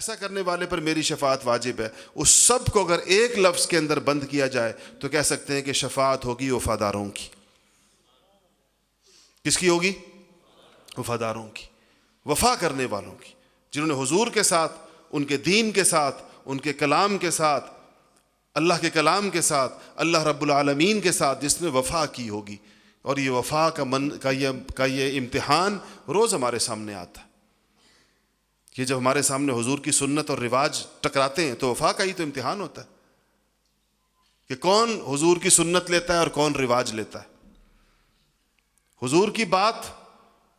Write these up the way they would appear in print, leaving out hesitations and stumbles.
ایسا کرنے والے پر میری شفاعت واجب ہے، اس سب کو اگر ایک لفظ کے اندر بند کیا جائے تو کہہ سکتے ہیں کہ شفاعت ہوگی وفاداروں کی۔ کس کی ہوگی؟ وفاداروں کی، وفا کرنے والوں کی، جنہوں نے حضور کے ساتھ، ان کے دین کے ساتھ، ان کے کلام کے ساتھ، اللہ کے کلام کے ساتھ، اللہ رب العالمین کے ساتھ جس نے وفا کی ہوگی۔ اور یہ وفا کا یہ امتحان روز ہمارے سامنے آتا ہے۔ یہ جب ہمارے سامنے حضور کی سنت اور رواج ٹکراتے ہیں تو وفا کا ہی تو امتحان ہوتا ہے کہ کون حضور کی سنت لیتا ہے اور کون رواج لیتا ہے۔ حضور کی بات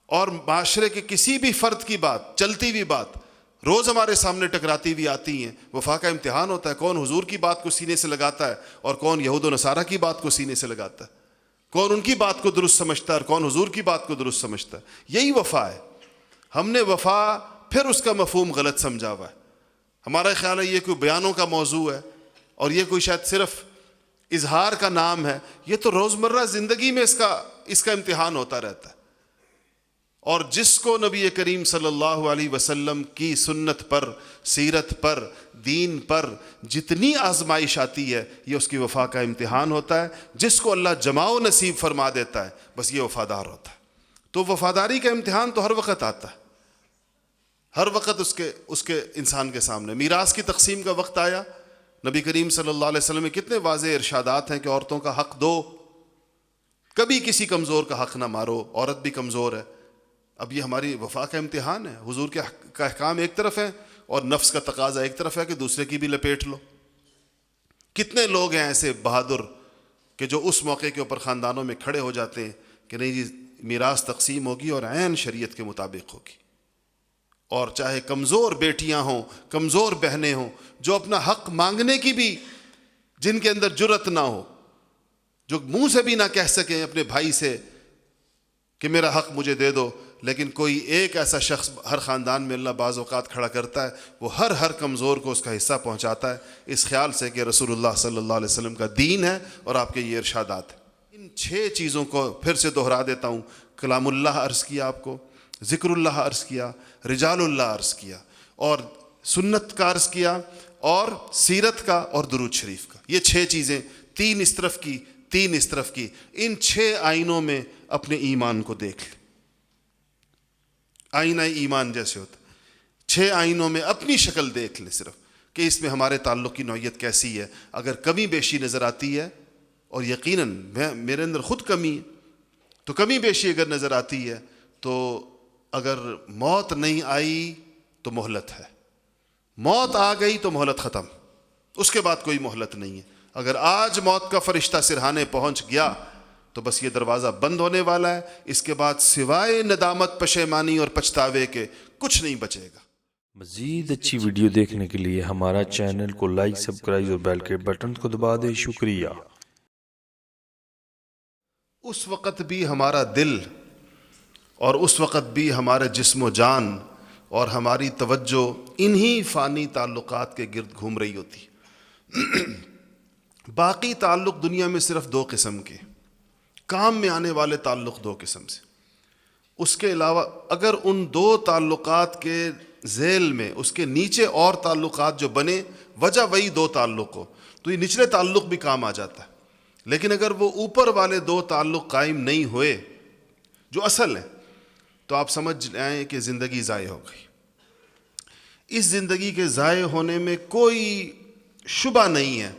اور معاشرے کے کسی بھی فرد کی بات، چلتی ہوئی بات روز ہمارے سامنے ٹکراتی ہوئی آتی ہیں۔ وفا کا امتحان ہوتا ہے، کون حضور کی بات کو سینے سے لگاتا ہے اور کون یہود و نصارہ کی بات کو سینے سے لگاتا ہے، کون ان کی بات کو درست سمجھتا ہے اور کون حضور کی بات کو درست سمجھتا ہے۔ یہی وفا ہے۔ ہم نے وفا پھر اس کا مفہوم غلط سمجھا ہوا ہے۔ ہمارا خیال ہے یہ کوئی بیانوں کا موضوع ہے اور یہ کوئی شاید صرف اظہار کا نام ہے۔ یہ تو روزمرہ زندگی میں اس کا امتحان ہوتا رہتا ہے۔ اور جس کو نبی کریم صلی اللہ علیہ وسلم کی سنت پر، سیرت پر، دین پر جتنی آزمائش آتی ہے یہ اس کی وفا کا امتحان ہوتا ہے۔ جس کو اللہ جماع و نصیب فرما دیتا ہے بس یہ وفادار ہوتا ہے۔ تو وفاداری کا امتحان تو ہر وقت آتا ہے، ہر وقت اس کے انسان کے سامنے۔ میراث کی تقسیم کا وقت آیا، نبی کریم صلی اللہ علیہ وسلم میں کتنے واضح ارشادات ہیں کہ عورتوں کا حق دو، کبھی کسی کمزور کا حق نہ مارو، عورت بھی کمزور ہے۔ اب یہ ہماری وفا کا امتحان ہے۔ حضور کے احکام ایک طرف ہے اور نفس کا تقاضا ایک طرف ہے کہ دوسرے کی بھی لپیٹ لو۔ کتنے لوگ ہیں ایسے بہادر کہ جو اس موقع کے اوپر خاندانوں میں کھڑے ہو جاتے ہیں کہ نہیں جی میراث تقسیم ہوگی اور عین شریعت کے مطابق ہوگی، اور چاہے کمزور بیٹیاں ہوں، کمزور بہنیں ہوں، جو اپنا حق مانگنے کی بھی جن کے اندر جرت نہ ہو، جو منہ سے بھی نہ کہہ سکیں اپنے بھائی سے کہ میرا حق مجھے دے دو، لیکن کوئی ایک ایسا شخص ہر خاندان میں اللہ بعض اوقات کھڑا کرتا ہے، وہ ہر کمزور کو اس کا حصہ پہنچاتا ہے، اس خیال سے کہ رسول اللہ صلی اللہ علیہ وسلم کا دین ہے اور آپ کے یہ ارشادات ہیں۔ ان 6 چیزوں کو پھر سے دہرا دیتا ہوں۔ کلام اللہ عرض کیا آپ کو، ذکر اللہ عرض کیا، رجال اللہ عرض کیا، اور سنت کا عرض کیا، اور سیرت کا اور درود شریف کا۔ یہ 6 چیزیں، 3 اس طرف کی، 3 اس طرف کی۔ ان 6 آئینوں میں اپنے ایمان کو دیکھ لیں۔ آئینہ ایمان جیسے ہوتا ہے، 6 آئینوں میں اپنی شکل دیکھ لیں صرف کہ اس میں ہمارے تعلق کی نوعیت کیسی ہے۔ اگر کمی بیشی نظر آتی ہے، اور یقیناً میرے اندر خود کمی ہے، تو کمی بیشی اگر نظر آتی ہے تو اگر موت نہیں آئی تو مہلت ہے، موت آ گئی تو مہلت ختم، اس کے بعد کوئی مہلت نہیں ہے۔ اگر آج موت کا فرشتہ سرہانے پہنچ گیا تو بس یہ دروازہ بند ہونے والا ہے، اس کے بعد سوائے ندامت، پشیمانی اور پچھتاوے کے کچھ نہیں بچے گا۔ مزید اچھی ویڈیو دیکھنے کے لیے ہمارا چینل کو لائک، سبسکرائب اور بیل کے بٹن کو دبا دیں۔ شکریہ۔ اس وقت بھی ہمارا دل اور اس وقت بھی ہمارے جسم و جان اور ہماری توجہ انہی فانی تعلقات کے گرد گھوم رہی ہوتی۔ باقی تعلق دنیا میں صرف 2 قسم کے، کام میں آنے والے تعلق 2 قسم سے۔ اس کے علاوہ اگر ان 2 تعلقات کے ذیل میں اس کے نیچے اور تعلقات جو بنے، وجہ وہی 2 تعلق ہو، تو یہ نچلے تعلق بھی کام آ جاتا ہے۔ لیکن اگر وہ اوپر والے 2 تعلق قائم نہیں ہوئے جو اصل ہیں، تو آپ سمجھ آئیں کہ زندگی ضائع ہو گئی۔ اس زندگی کے ضائع ہونے میں کوئی شبہ نہیں ہے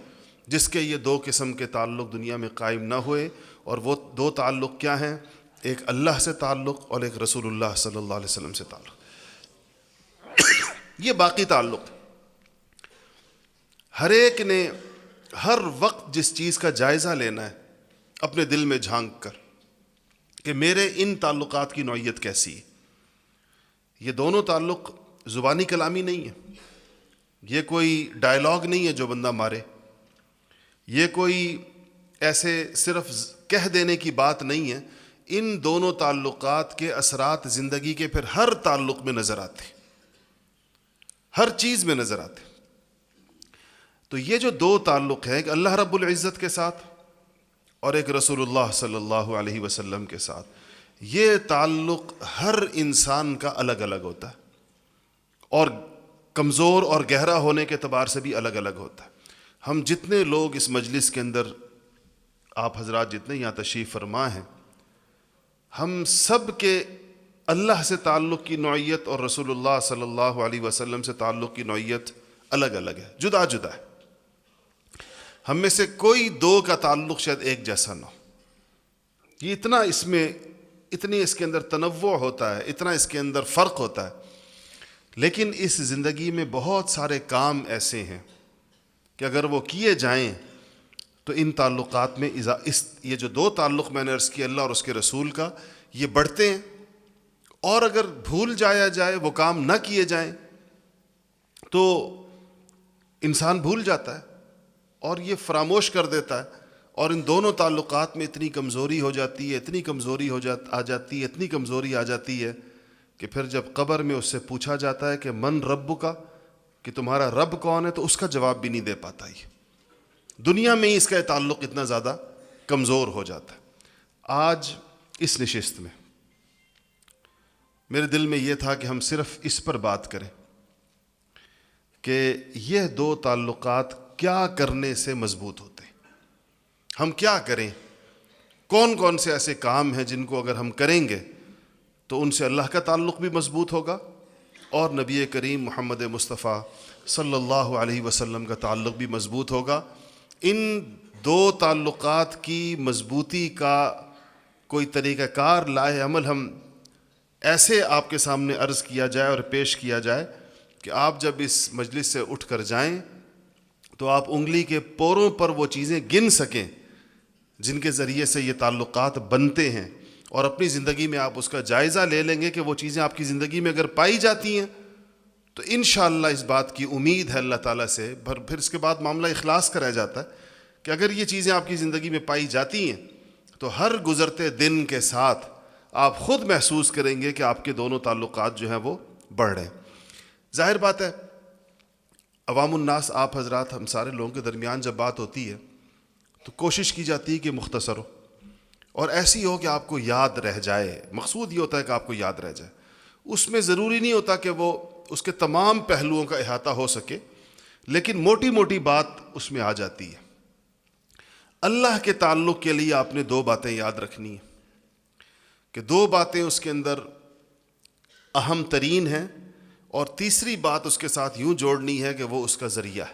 جس کے یہ 2 قسم کے تعلق دنیا میں قائم نہ ہوئے، اور وہ 2 تعلق کیا ہیں؟ ایک اللہ سے تعلق اور ایک رسول اللہ صلی اللہ علیہ وسلم سے تعلق۔ یہ باقی تعلق ہر ایک نے ہر وقت جس چیز کا جائزہ لینا ہے اپنے دل میں جھانک کر کہ میرے ان تعلقات کی نوعیت کیسی ہے۔ یہ دونوں تعلق زبانی کلامی نہیں ہے، یہ کوئی ڈائلاگ نہیں ہے جو بندہ مارے، یہ کوئی ایسے صرف کہہ دینے کی بات نہیں ہے۔ ان دونوں تعلقات کے اثرات زندگی کے پھر ہر تعلق میں نظر آتے، ہر چیز میں نظر آتے۔ تو یہ جو 2 تعلق ہے، ایک اللہ رب العزت کے ساتھ اور ایک رسول اللہ صلی اللہ علیہ وسلم کے ساتھ، یہ تعلق ہر انسان کا الگ الگ ہوتا ہے، اور کمزور اور گہرا ہونے کے اعتبار سے بھی الگ الگ ہوتا ہے۔ ہم جتنے لوگ اس مجلس کے اندر، آپ حضرات جتنے یہاں تشریف فرما ہیں، ہم سب کے اللہ سے تعلق کی نوعیت اور رسول اللہ صلی اللہ علیہ وسلم سے تعلق کی نوعیت الگ الگ ہے، جدا جدا ہے۔ ہم میں سے کوئی دو کا تعلق شاید ایک جیسا نہ ہو۔ یہ اتنی اس کے اندر تنوع ہوتا ہے، اتنا اس کے اندر فرق ہوتا ہے، لیکن اس زندگی میں بہت سارے کام ایسے ہیں کہ اگر وہ کیے جائیں تو ان تعلقات میں یہ جو دو تعلق میں نے عرض کیا، اللہ اور اس کے رسول کا، یہ بڑھتے ہیں، اور اگر بھول جایا جائے، وہ کام نہ کیے جائیں تو انسان بھول جاتا ہے اور یہ فراموش کر دیتا ہے، اور ان دونوں تعلقات میں اتنی کمزوری ہو جاتی ہے، اتنی کمزوری آ جاتی ہے کہ پھر جب قبر میں اس سے پوچھا جاتا ہے کہ من رب کا، کہ تمہارا رب کون ہے، تو اس کا جواب بھی نہیں دے پاتا۔ یہ دنیا میں ہی اس کا تعلق اتنا زیادہ کمزور ہو جاتا ہے۔ آج اس نشست میں میرے دل میں یہ تھا کہ ہم صرف اس پر بات کریں کہ یہ دو تعلقات کیا کرنے سے مضبوط ہوتے ہیں، ہم کیا کریں، کون کون سے ایسے کام ہیں جن کو اگر ہم کریں گے تو ان سے اللہ کا تعلق بھی مضبوط ہوگا اور نبی کریم محمد مصطفیٰ صلی اللہ علیہ وسلم کا تعلق بھی مضبوط ہوگا۔ ان دو تعلقات کی مضبوطی کا کوئی طریقہ کار لائے عمل ہم ایسے آپ کے سامنے عرض کیا جائے اور پیش کیا جائے کہ آپ جب اس مجلس سے اٹھ کر جائیں تو آپ انگلی کے پوروں پر وہ چیزیں گن سکیں جن کے ذریعے سے یہ تعلقات بنتے ہیں، اور اپنی زندگی میں آپ اس کا جائزہ لے لیں گے کہ وہ چیزیں آپ کی زندگی میں اگر پائی جاتی ہیں تو انشاءاللہ اس بات کی امید ہے اللہ تعالیٰ سے۔ پھر اس کے بعد معاملہ اخلاص کا رہ جاتا ہے کہ اگر یہ چیزیں آپ کی زندگی میں پائی جاتی ہیں تو ہر گزرتے دن کے ساتھ آپ خود محسوس کریں گے کہ آپ کے دونوں تعلقات جو ہیں وہ بڑھ رہے ہیں۔ ظاہر بات ہے، عوام الناس، آپ حضرات، ہم سارے لوگوں کے درمیان جب بات ہوتی ہے تو کوشش کی جاتی ہے کہ مختصر ہو اور ایسی ہو کہ آپ کو یاد رہ جائے۔ مقصود یہ ہوتا ہے کہ آپ کو یاد رہ جائے، اس میں ضروری نہیں ہوتا کہ وہ اس کے تمام پہلوؤں کا احاطہ ہو سکے، لیکن موٹی موٹی بات اس میں آ جاتی ہے۔ اللہ کے تعلق کے لیے آپ نے دو باتیں یاد رکھنی ہیں کہ دو باتیں اس کے اندر اہم ترین ہیں، اور تیسری بات اس کے ساتھ یوں جوڑنی ہے کہ وہ اس کا ذریعہ ہے۔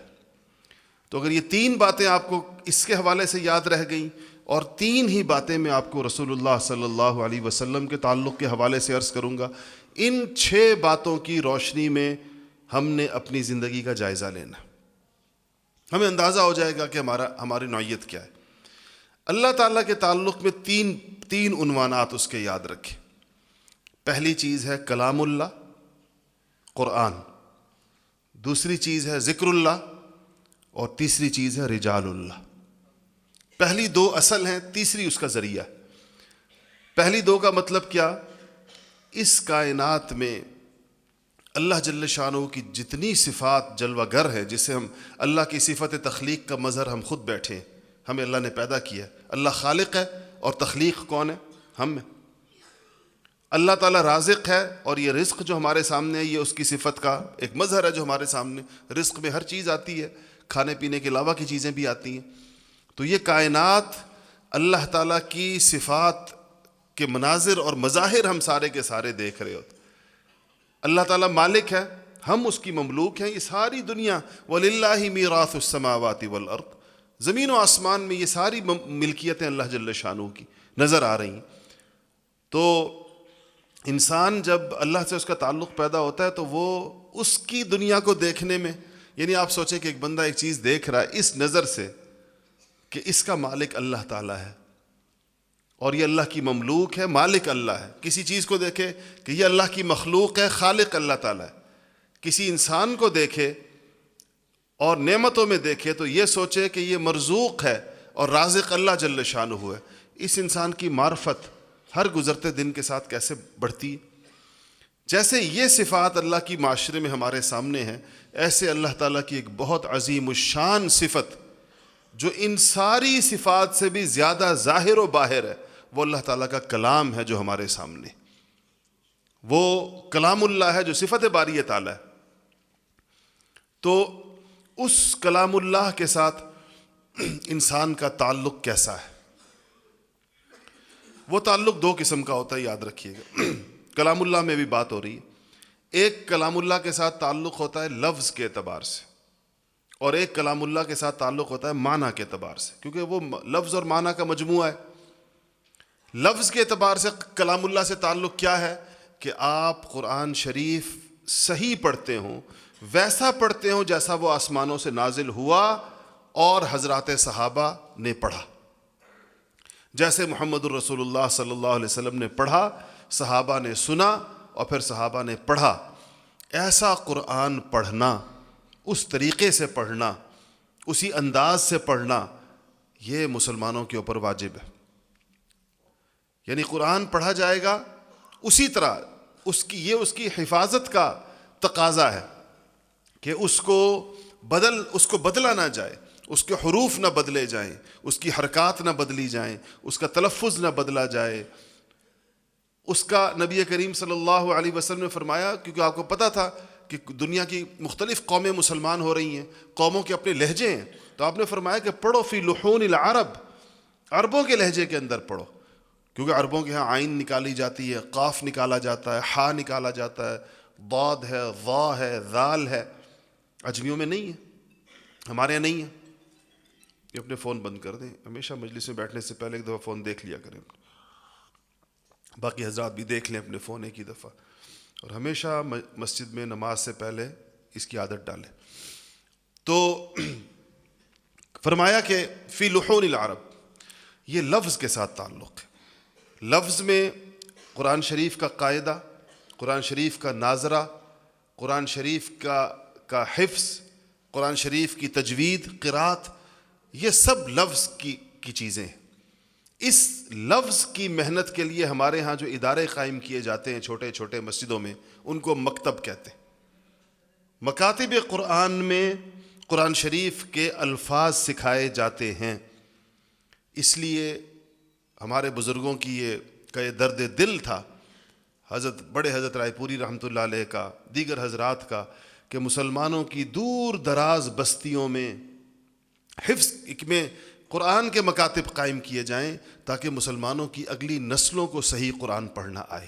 تو اگر یہ تین باتیں آپ کو اس کے حوالے سے یاد رہ گئیں، اور تین ہی باتیں میں آپ کو رسول اللہ صلی اللہ علیہ وسلم کے تعلق کے حوالے سے عرض کروں گا، ان 6 باتوں کی روشنی میں ہم نے اپنی زندگی کا جائزہ لینا، ہمیں اندازہ ہو جائے گا کہ ہماری نوعیت کیا ہے۔ اللہ تعالیٰ کے تعلق میں تین عنوانات اس کے یاد رکھیں۔ پہلی چیز ہے کلام اللہ، قرآن، دوسری چیز ہے ذکر اللہ، اور تیسری چیز ہے رجال اللہ۔ پہلی دو اصل ہیں، تیسری اس کا ذریعہ ہے۔ پہلی دو کا مطلب کیا؟ اس کائنات میں اللہ جل شانہ کی جتنی صفات جلوہ گر ہے، جسے ہم اللہ کی صفت تخلیق کا مظہر ہم خود بیٹھے ہیں، ہمیں اللہ نے پیدا کیا ہے۔ اللہ خالق ہے اور تخلیق کون ہے؟ ہم ہیں۔ اللہ تعالیٰ رازق ہے، اور یہ رزق جو ہمارے سامنے ہے یہ اس کی صفت کا ایک مظہر ہے جو ہمارے سامنے۔ رزق میں ہر چیز آتی ہے، کھانے پینے کے علاوہ کی چیزیں بھی آتی ہیں۔ تو یہ کائنات اللہ تعالیٰ کی صفات کے مناظر اور مظاہر ہم سارے کے سارے دیکھ رہے ہوتے۔ اللہ تعالیٰ مالک ہے، ہم اس کی مملوک ہیں۔ یہ ساری دنیا وَلِلَّهِ مِيرَاثُ السَّمَاوَاتِ وَالْأَرْضِ، زمین و آسمان میں یہ ساری ملکیتیں اللہ جل شانہ کی نظر آ رہی ہیں۔ تو انسان جب اللہ سے اس کا تعلق پیدا ہوتا ہے تو وہ اس کی دنیا کو دیکھنے میں، یعنی آپ سوچیں کہ ایک بندہ ایک چیز دیکھ رہا ہے اس نظر سے کہ اس کا مالک اللہ تعالیٰ ہے اور یہ اللہ کی مملوک ہے، مالک اللہ ہے۔ کسی چیز کو دیکھے کہ یہ اللہ کی مخلوق ہے، خالق اللہ تعالیٰ ہے۔ کسی انسان کو دیکھے اور نعمتوں میں دیکھے تو یہ سوچے کہ یہ مرزوق ہے اور رازق اللہ جل شانہ ہے۔ اس انسان کی معرفت ہر گزرتے دن کے ساتھ کیسے بڑھتی ہے۔ جیسے یہ صفات اللہ کی معاشرے میں ہمارے سامنے ہیں، ایسے اللہ تعالیٰ کی ایک بہت عظیم الشان صفت جو ان ساری صفات سے بھی زیادہ ظاہر و باہر ہے، وہ اللہ تعالیٰ کا کلام ہے جو ہمارے سامنے۔ وہ کلام اللہ ہے جو صفت باری تعالیٰ ہے۔ تو اس کلام اللہ کے ساتھ انسان کا تعلق کیسا ہے؟ وہ تعلق دو قسم کا ہوتا ہے، یاد رکھیے گا۔ کلام اللہ میں بھی بات ہو رہی ہے۔ ایک کلام اللہ کے ساتھ تعلق ہوتا ہے لفظ کے اعتبار سے، اور ایک کلام اللہ کے ساتھ تعلق ہوتا ہے معنی کے اعتبار سے، کیونکہ وہ لفظ اور معنی کا مجموعہ ہے۔ لفظ کے اعتبار سے کلام اللہ سے تعلق کیا ہے کہ آپ قرآن شریف صحیح پڑھتے ہوں، ویسا پڑھتے ہوں جیسا وہ آسمانوں سے نازل ہوا اور حضرات صحابہ نے پڑھا، جیسے محمد الرسول اللہ صلی اللہ علیہ وسلم نے پڑھا، صحابہ نے سنا اور پھر صحابہ نے پڑھا۔ ایسا قرآن پڑھنا، اس طریقے سے پڑھنا، اسی انداز سے پڑھنا، یہ مسلمانوں کے اوپر واجب ہے۔ یعنی قرآن پڑھا جائے گا اسی طرح، اس کی حفاظت کا تقاضا ہے کہ اس کو بدلا نہ جائے، اس کے حروف نہ بدلے جائیں، اس کی حرکات نہ بدلی جائیں، اس کا تلفظ نہ بدلا جائے۔ اس کا نبی کریم صلی اللہ علیہ وسلم نے فرمایا، کیونکہ آپ کو پتہ تھا کہ دنیا کی مختلف قومیں مسلمان ہو رہی ہیں، قوموں کے اپنے لہجے ہیں، تو آپ نے فرمایا کہ پڑھو فی لحون العرب، عربوں کے لہجے کے اندر پڑھو، کیونکہ عربوں کے ہاں عین نکالی جاتی ہے، قاف نکالا جاتا ہے، حا نکالا جاتا ہے، ضاد ہے، ظا ہے، ذال ہے۔ عجمیوں میں نہیں ہے، ہمارے یہاں نہیں ہے۔ یہ اپنے فون بند کر دیں، ہمیشہ مجلس میں بیٹھنے سے پہلے ایک دفعہ فون دیکھ لیا کریں، باقی حضرات بھی دیکھ لیں اپنے فون ایک ہی دفعہ، اور ہمیشہ مسجد میں نماز سے پہلے اس کی عادت ڈالیں۔ تو فرمایا کہ فی لحون العرب، یہ لفظ کے ساتھ تعلق ہے۔ لفظ میں قرآن شریف کا قاعدہ، قرآن شریف کا ناظرہ، قرآن شریف کا حفظ، قرآن شریف کی تجوید، قرات، یہ سب لفظ کی چیزیں ہیں۔ اس لفظ کی محنت کے لیے ہمارے ہاں جو ادارے قائم کیے جاتے ہیں چھوٹے چھوٹے مسجدوں میں، ان کو مکتب کہتے ہیں۔ مکاتب قرآن میں قرآن شریف کے الفاظ سکھائے جاتے ہیں۔ اس لیے ہمارے بزرگوں کی یہ درد دل تھا، بڑے حضرت رائے پوری رحمۃ اللہ علیہ کا، دیگر حضرات کا، کہ مسلمانوں کی دور دراز بستیوں میں حفظ میں قرآن کے مکاتب قائم کیے جائیں تاکہ مسلمانوں کی اگلی نسلوں کو صحیح قرآن پڑھنا آئے۔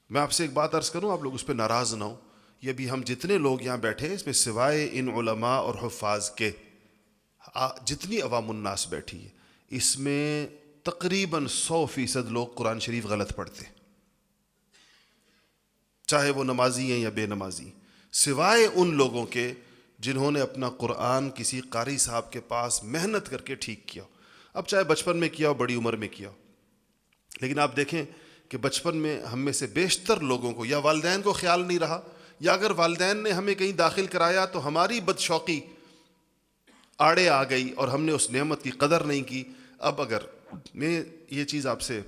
میں آپ سے ایک بات عرض کروں، آپ لوگ اس پہ ناراض نہ ہوں، یہ بھی ہم جتنے لوگ یہاں بیٹھے ہیں، اس میں سوائے ان علماء اور حفاظ کے جتنی عوام الناس بیٹھی ہے، اس میں تقریباً 100% لوگ قرآن شریف غلط پڑھتے ہیں، چاہے وہ نمازی ہیں یا بے نمازی، سوائے ان لوگوں کے جنہوں نے اپنا قرآن کسی قاری صاحب کے پاس محنت کر کے ٹھیک کیا ہو۔ اب چاہے بچپن میں کیا ہو، بڑی عمر میں کیا ہو، لیکن آپ دیکھیں کہ بچپن میں ہم میں سے بیشتر لوگوں کو یا والدین کو خیال نہیں رہا، یا اگر والدین نے ہمیں کہیں داخل کرایا تو ہماری بدشوقی آڑے آ گئی اور ہم نے اس نعمت کی قدر نہیں کی۔ اب اگر میں یہ چیز آپ سے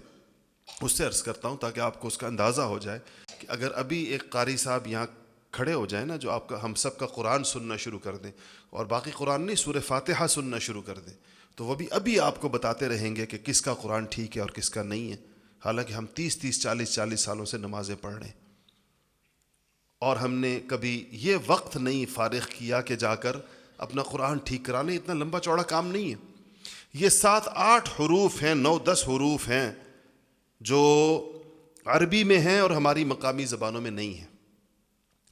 اس سے عرض کرتا ہوں تاکہ آپ کو اس کا اندازہ ہو جائے کہ اگر ابھی ایک قاری صاحب یہاں کھڑے ہو جائیں نا، جو آپ کا ہم سب کا قرآن سننا شروع کر دیں، اور باقی قرآن نہیں، سورہ فاتحہ سننا شروع کر دیں، تو وہ بھی ابھی آپ کو بتاتے رہیں گے کہ کس کا قرآن ٹھیک ہے اور کس کا نہیں ہے، حالانکہ ہم 30-40 سالوں سے نمازیں پڑھ رہے ہیں، اور ہم نے کبھی یہ وقت نہیں فارغ کیا کہ جا کر اپنا قرآن ٹھیک کرا لیں۔ اتنا لمبا چوڑا کام نہیں ہے۔ یہ 7-8 حروف ہیں، 9-10 حروف ہیں جو عربی میں ہیں اور ہماری مقامی زبانوں میں نہیں ہیں۔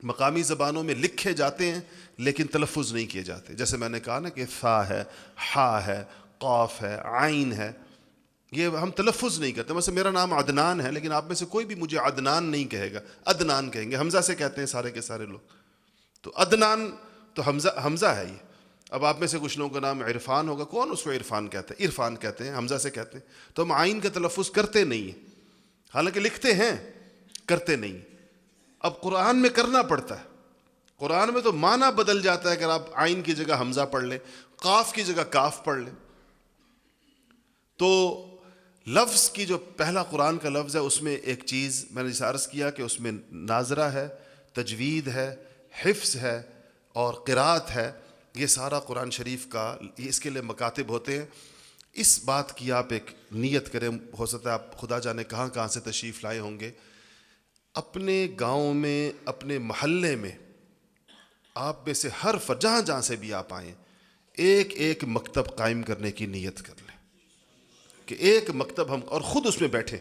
مقامی زبانوں میں لکھے جاتے ہیں لیکن تلفظ نہیں کیے جاتے، جیسے میں نے کہا نا کہ فا ہے، حا ہے، قاف ہے، عین ہے، یہ ہم تلفظ نہیں کرتے۔ مثلا میرا نام عدنان ہے، لیکن آپ میں سے کوئی بھی مجھے عدنان نہیں کہے گا، عدنان کہیں گے، حمزہ سے کہتے ہیں سارے کے سارے لوگ۔ تو عدنان تو حمزہ ہے یہ۔ اب آپ میں سے کچھ لوگوں کا نام عرفان ہوگا، کون اس کو عرفان کہتا ہے؟ عرفان کہتے ہیں، حمزہ سے کہتے ہیں۔ تو ہم عین کا تلفظ کرتے نہیں ہیں، حالانکہ لکھتے ہیں، کرتے نہیں۔ اب قرآن میں کرنا پڑتا ہے، قرآن میں تو معنی بدل جاتا ہے، اگر آپ عین کی جگہ حمزہ پڑھ لیں، قاف کی جگہ کاف پڑھ لیں۔ تو لفظ کی جو پہلا قرآن کا لفظ ہے، اس میں ایک چیز میں نے عرض کیا کہ اس میں ناظرہ ہے، تجوید ہے، حفظ ہے اور قرات ہے۔ یہ سارا قرآن شریف کا، اس کے لیے مکاتب ہوتے ہیں۔ اس بات کی آپ ایک نیت کریں، ہو سکتا ہے آپ خدا جانے کہاں کہاں سے تشریف لائے ہوں گے، اپنے گاؤں میں، اپنے محلے میں آپ میں سے ہر فرد جہاں جہاں سے بھی آپ آئیں ایک ایک مکتب قائم کرنے کی نیت کر لیں کہ ایک مکتب ہم، اور خود اس میں بیٹھیں.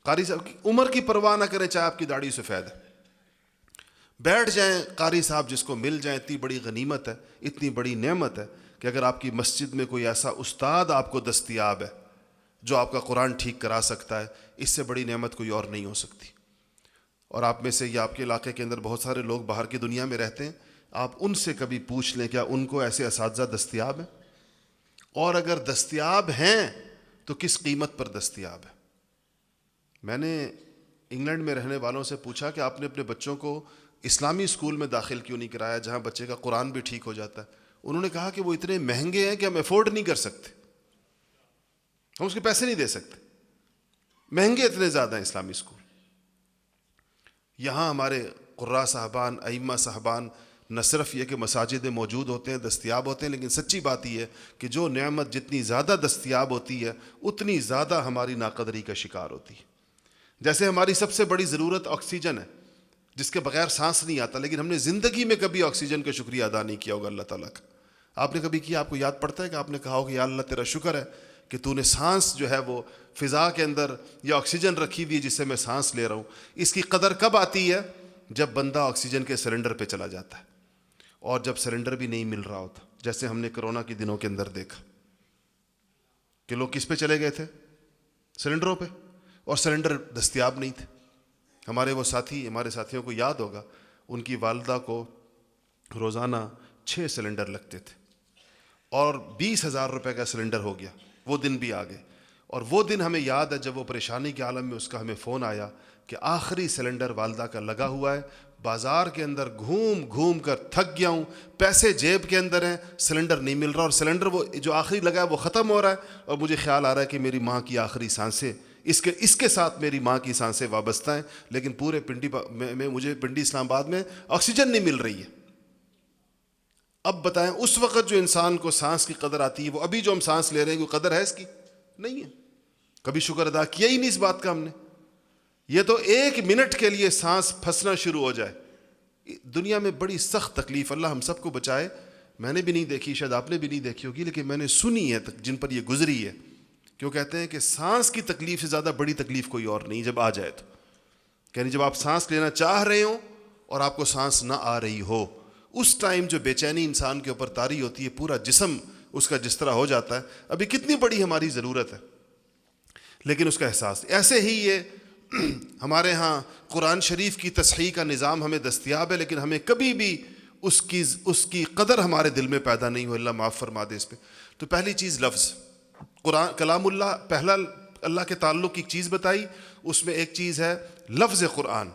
قاری صاحب کی عمر کی پرواہ نہ کریں، چاہے آپ کی داڑھی سفید ہے، بیٹھ جائیں. قاری صاحب جس کو مل جائیں اتنی بڑی غنیمت ہے، اتنی بڑی نعمت ہے کہ اگر آپ کی مسجد میں کوئی ایسا استاد آپ کو دستیاب ہے جو آپ کا قرآن ٹھیک کرا سکتا ہے، اس سے بڑی نعمت کوئی اور نہیں ہو سکتی. اور آپ میں سے یا آپ کے علاقے کے اندر بہت سارے لوگ باہر کی دنیا میں رہتے ہیں، آپ ان سے کبھی پوچھ لیں کیا ان کو ایسے اساتذہ دستیاب ہیں، اور اگر دستیاب ہیں تو کس قیمت پر دستیاب ہے. میں نے انگلینڈ میں رہنے والوں سے پوچھا کہ آپ نے اپنے بچوں کو اسلامی اسکول میں داخل کیوں نہیں کرایا جہاں بچے کا قرآن بھی ٹھیک ہو جاتا ہے. انہوں نے کہا کہ وہ اتنے مہنگے ہیں کہ ہم افورڈ نہیں کر سکتے، ہم اس کے پیسے نہیں دے سکتے، مہنگے اتنے زیادہ ہیں اسلامی اسکول. یہاں ہمارے قراء صاحبان، ائمہ صاحبان نہ صرف یہ کہ مساجد موجود ہوتے ہیں، دستیاب ہوتے ہیں، لیکن سچی بات یہ ہے کہ جو نعمت جتنی زیادہ دستیاب ہوتی ہے اتنی زیادہ ہماری ناقدری کا شکار ہوتی ہے. جیسے ہماری سب سے بڑی ضرورت آکسیجن ہے، جس کے بغیر سانس نہیں آتا، لیکن ہم نے زندگی میں کبھی آکسیجن کا شکریہ ادا نہیں کیا ہوگا اللہ تعالیٰ کا. آپ نے کبھی کیا؟ آپ کو یاد پڑتا ہے کہ آپ نے کہا ہو کہ یا اللہ تیرا شکر ہے کہ تو نے سانس جو ہے وہ فضا کے اندر یا آکسیجن رکھی ہوئی ہے جس سے میں سانس لے رہا ہوں. اس کی قدر کب آتی ہے؟ جب بندہ آکسیجن کے سلنڈر پہ چلا جاتا ہے اور جب سلنڈر بھی نہیں مل رہا ہوتا. جیسے ہم نے کرونا کے دنوں کے اندر دیکھا کہ لوگ کس پہ چلے گئے تھے؟ سلنڈروں پہ، اور سلنڈر دستیاب نہیں تھے. ہمارے وہ ساتھی، ہمارے ساتھیوں کو یاد ہوگا، ان کی والدہ کو روزانہ 6 سلنڈر لگتے تھے اور 20,000 روپے کا سلنڈر ہو گیا. وہ دن بھی آ گئے، اور وہ دن ہمیں یاد ہے جب وہ پریشانی کے عالم میں اس کا ہمیں فون آیا کہ آخری سلنڈر والدہ کا لگا ہوا ہے، بازار کے اندر گھوم گھوم کر تھک گیا ہوں، پیسے جیب کے اندر ہیں، سلنڈر نہیں مل رہا، اور سلنڈر وہ جو آخری لگا ہے وہ ختم ہو رہا ہے، اور مجھے خیال آ رہا ہے کہ میری ماں کی آخری سانسیں اس کے ساتھ میری ماں کی سانسیں وابستہ ہیں، لیکن پورے پنڈی میں مجھے پنڈی اسلام آباد میں آکسیجن نہیں مل رہی ہے. اب بتائیں اس وقت جو انسان کو سانس کی قدر آتی ہے، وہ ابھی جو ہم سانس لے رہے ہیں کوئی قدر ہے اس کی؟ نہیں ہے. کبھی شکر ادا کیا ہی نہیں اس بات کا ہم نے. یہ تو 1 منٹ کے لیے سانس پھنسنا شروع ہو جائے. دنیا میں بڑی سخت تکلیف، اللہ ہم سب کو بچائے. میں نے بھی نہیں دیکھی، شاید آپ نے بھی نہیں دیکھی ہوگی، لیکن میں نے سنی ہے جن پر یہ گزری ہے. کیوں کہتے ہیں کہ سانس کی تکلیف سے زیادہ بڑی تکلیف کوئی اور نہیں جب آ جائے تو. یعنی جب آپ سانس لینا چاہ رہے ہوں اور آپ کو سانس نہ آ رہی ہو، اس ٹائم جو بے چینی انسان کے اوپر طاری ہوتی ہے، پورا جسم اس کا جس طرح ہو جاتا ہے. ابھی کتنی بڑی ہماری ضرورت ہے لیکن اس کا احساس. ایسے ہی یہ ہمارے ہاں قرآن شریف کی تصحیح کا نظام ہمیں دستیاب ہے، لیکن ہمیں کبھی بھی اس کی قدر ہمارے دل میں پیدا نہیں ہو. اللہ معاف فرما دے اس پہ. تو پہلی چیز لفظ قرآن کلام اللہ، پہلا اللہ کے تعلق کی چیز بتائی، اس میں ایک چیز ہے لفظ قرآن،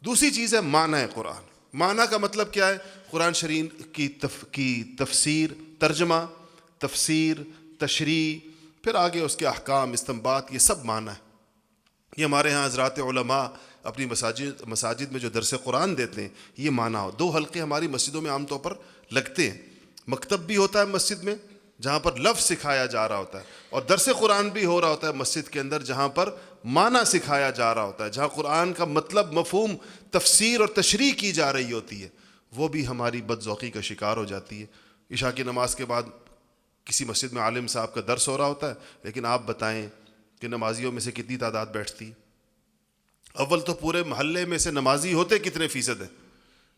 دوسری چیز ہے معنی قرآن. معنی کا مطلب کیا ہے؟ قرآن شریف کی تفسیر، ترجمہ، تفسیر، تشریح، پھر آگے اس کے احکام، استنباط، یہ سب معنی ہے. یہ ہمارے ہاں حضرات علماء اپنی مساجد میں جو درس قرآن دیتے ہیں یہ معنی ہو. 2 حلقے ہماری مسجدوں میں عام طور پر لگتے ہیں. مکتب بھی ہوتا ہے مسجد میں جہاں پر لفظ سکھایا جا رہا ہوتا ہے، اور درس قرآن بھی ہو رہا ہوتا ہے مسجد کے اندر جہاں پر معنی سکھایا جا رہا ہوتا ہے، جہاں قرآن کا مطلب، مفہوم، تفسیر اور تشریح کی جا رہی ہوتی ہے. وہ بھی ہماری بد ذوقی کا شکار ہو جاتی ہے. عشاء کی نماز کے بعد کسی مسجد میں عالم صاحب کا درس ہو رہا ہوتا ہے، لیکن آپ بتائیں کہ نمازیوں میں سے کتنی تعداد بیٹھتی ہے؟ اول تو پورے محلے میں سے نمازی ہوتے کتنے فیصد ہیں،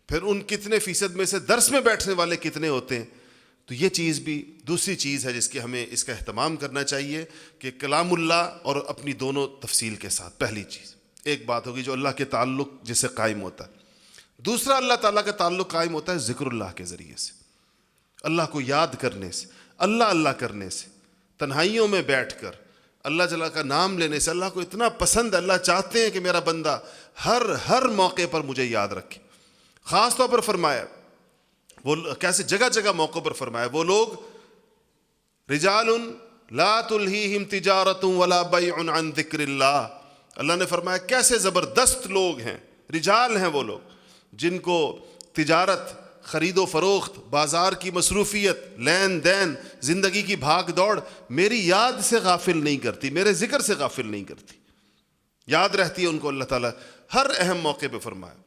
پھر ان کتنے فیصد میں سے درس میں بیٹھنے والے کتنے ہوتے ہیں. تو یہ چیز بھی دوسری چیز ہے جس کی ہمیں اس کا اہتمام کرنا چاہیے کہ کلام اللہ اور اپنی دونوں تفصیل کے ساتھ. پہلی چیز ایک بات ہوگی جو اللہ کے تعلق جس سے قائم ہوتا ہے. دوسرا اللہ تعالیٰ کا تعلق قائم ہوتا ہے ذکر اللہ کے ذریعے سے، اللہ کو یاد کرنے سے، اللہ کرنے سے، تنہائیوں میں بیٹھ کر اللہ جل کا نام لینے سے. اللہ کو اتنا پسند ہے، اللہ چاہتے ہیں کہ میرا بندہ ہر موقع پر مجھے یاد رکھے. خاص طور پر فرمایا، وہ کیسے جگہ جگہ موقع پر فرمایا، وہ لوگ رجال لا تلہیہم تجارت ولا بیع عن ذکر اللہ. اللہ نے فرمایا کیسے زبردست لوگ ہیں، رجال ہیں وہ لوگ جن کو تجارت، خرید و فروخت، بازار کی مصروفیت، لین دین، زندگی کی بھاگ دوڑ میری یاد سے غافل نہیں کرتی، میرے ذکر سے غافل نہیں کرتی، یاد رہتی ہے ان کو. اللہ تعالیٰ ہر اہم موقع پہ فرمایا.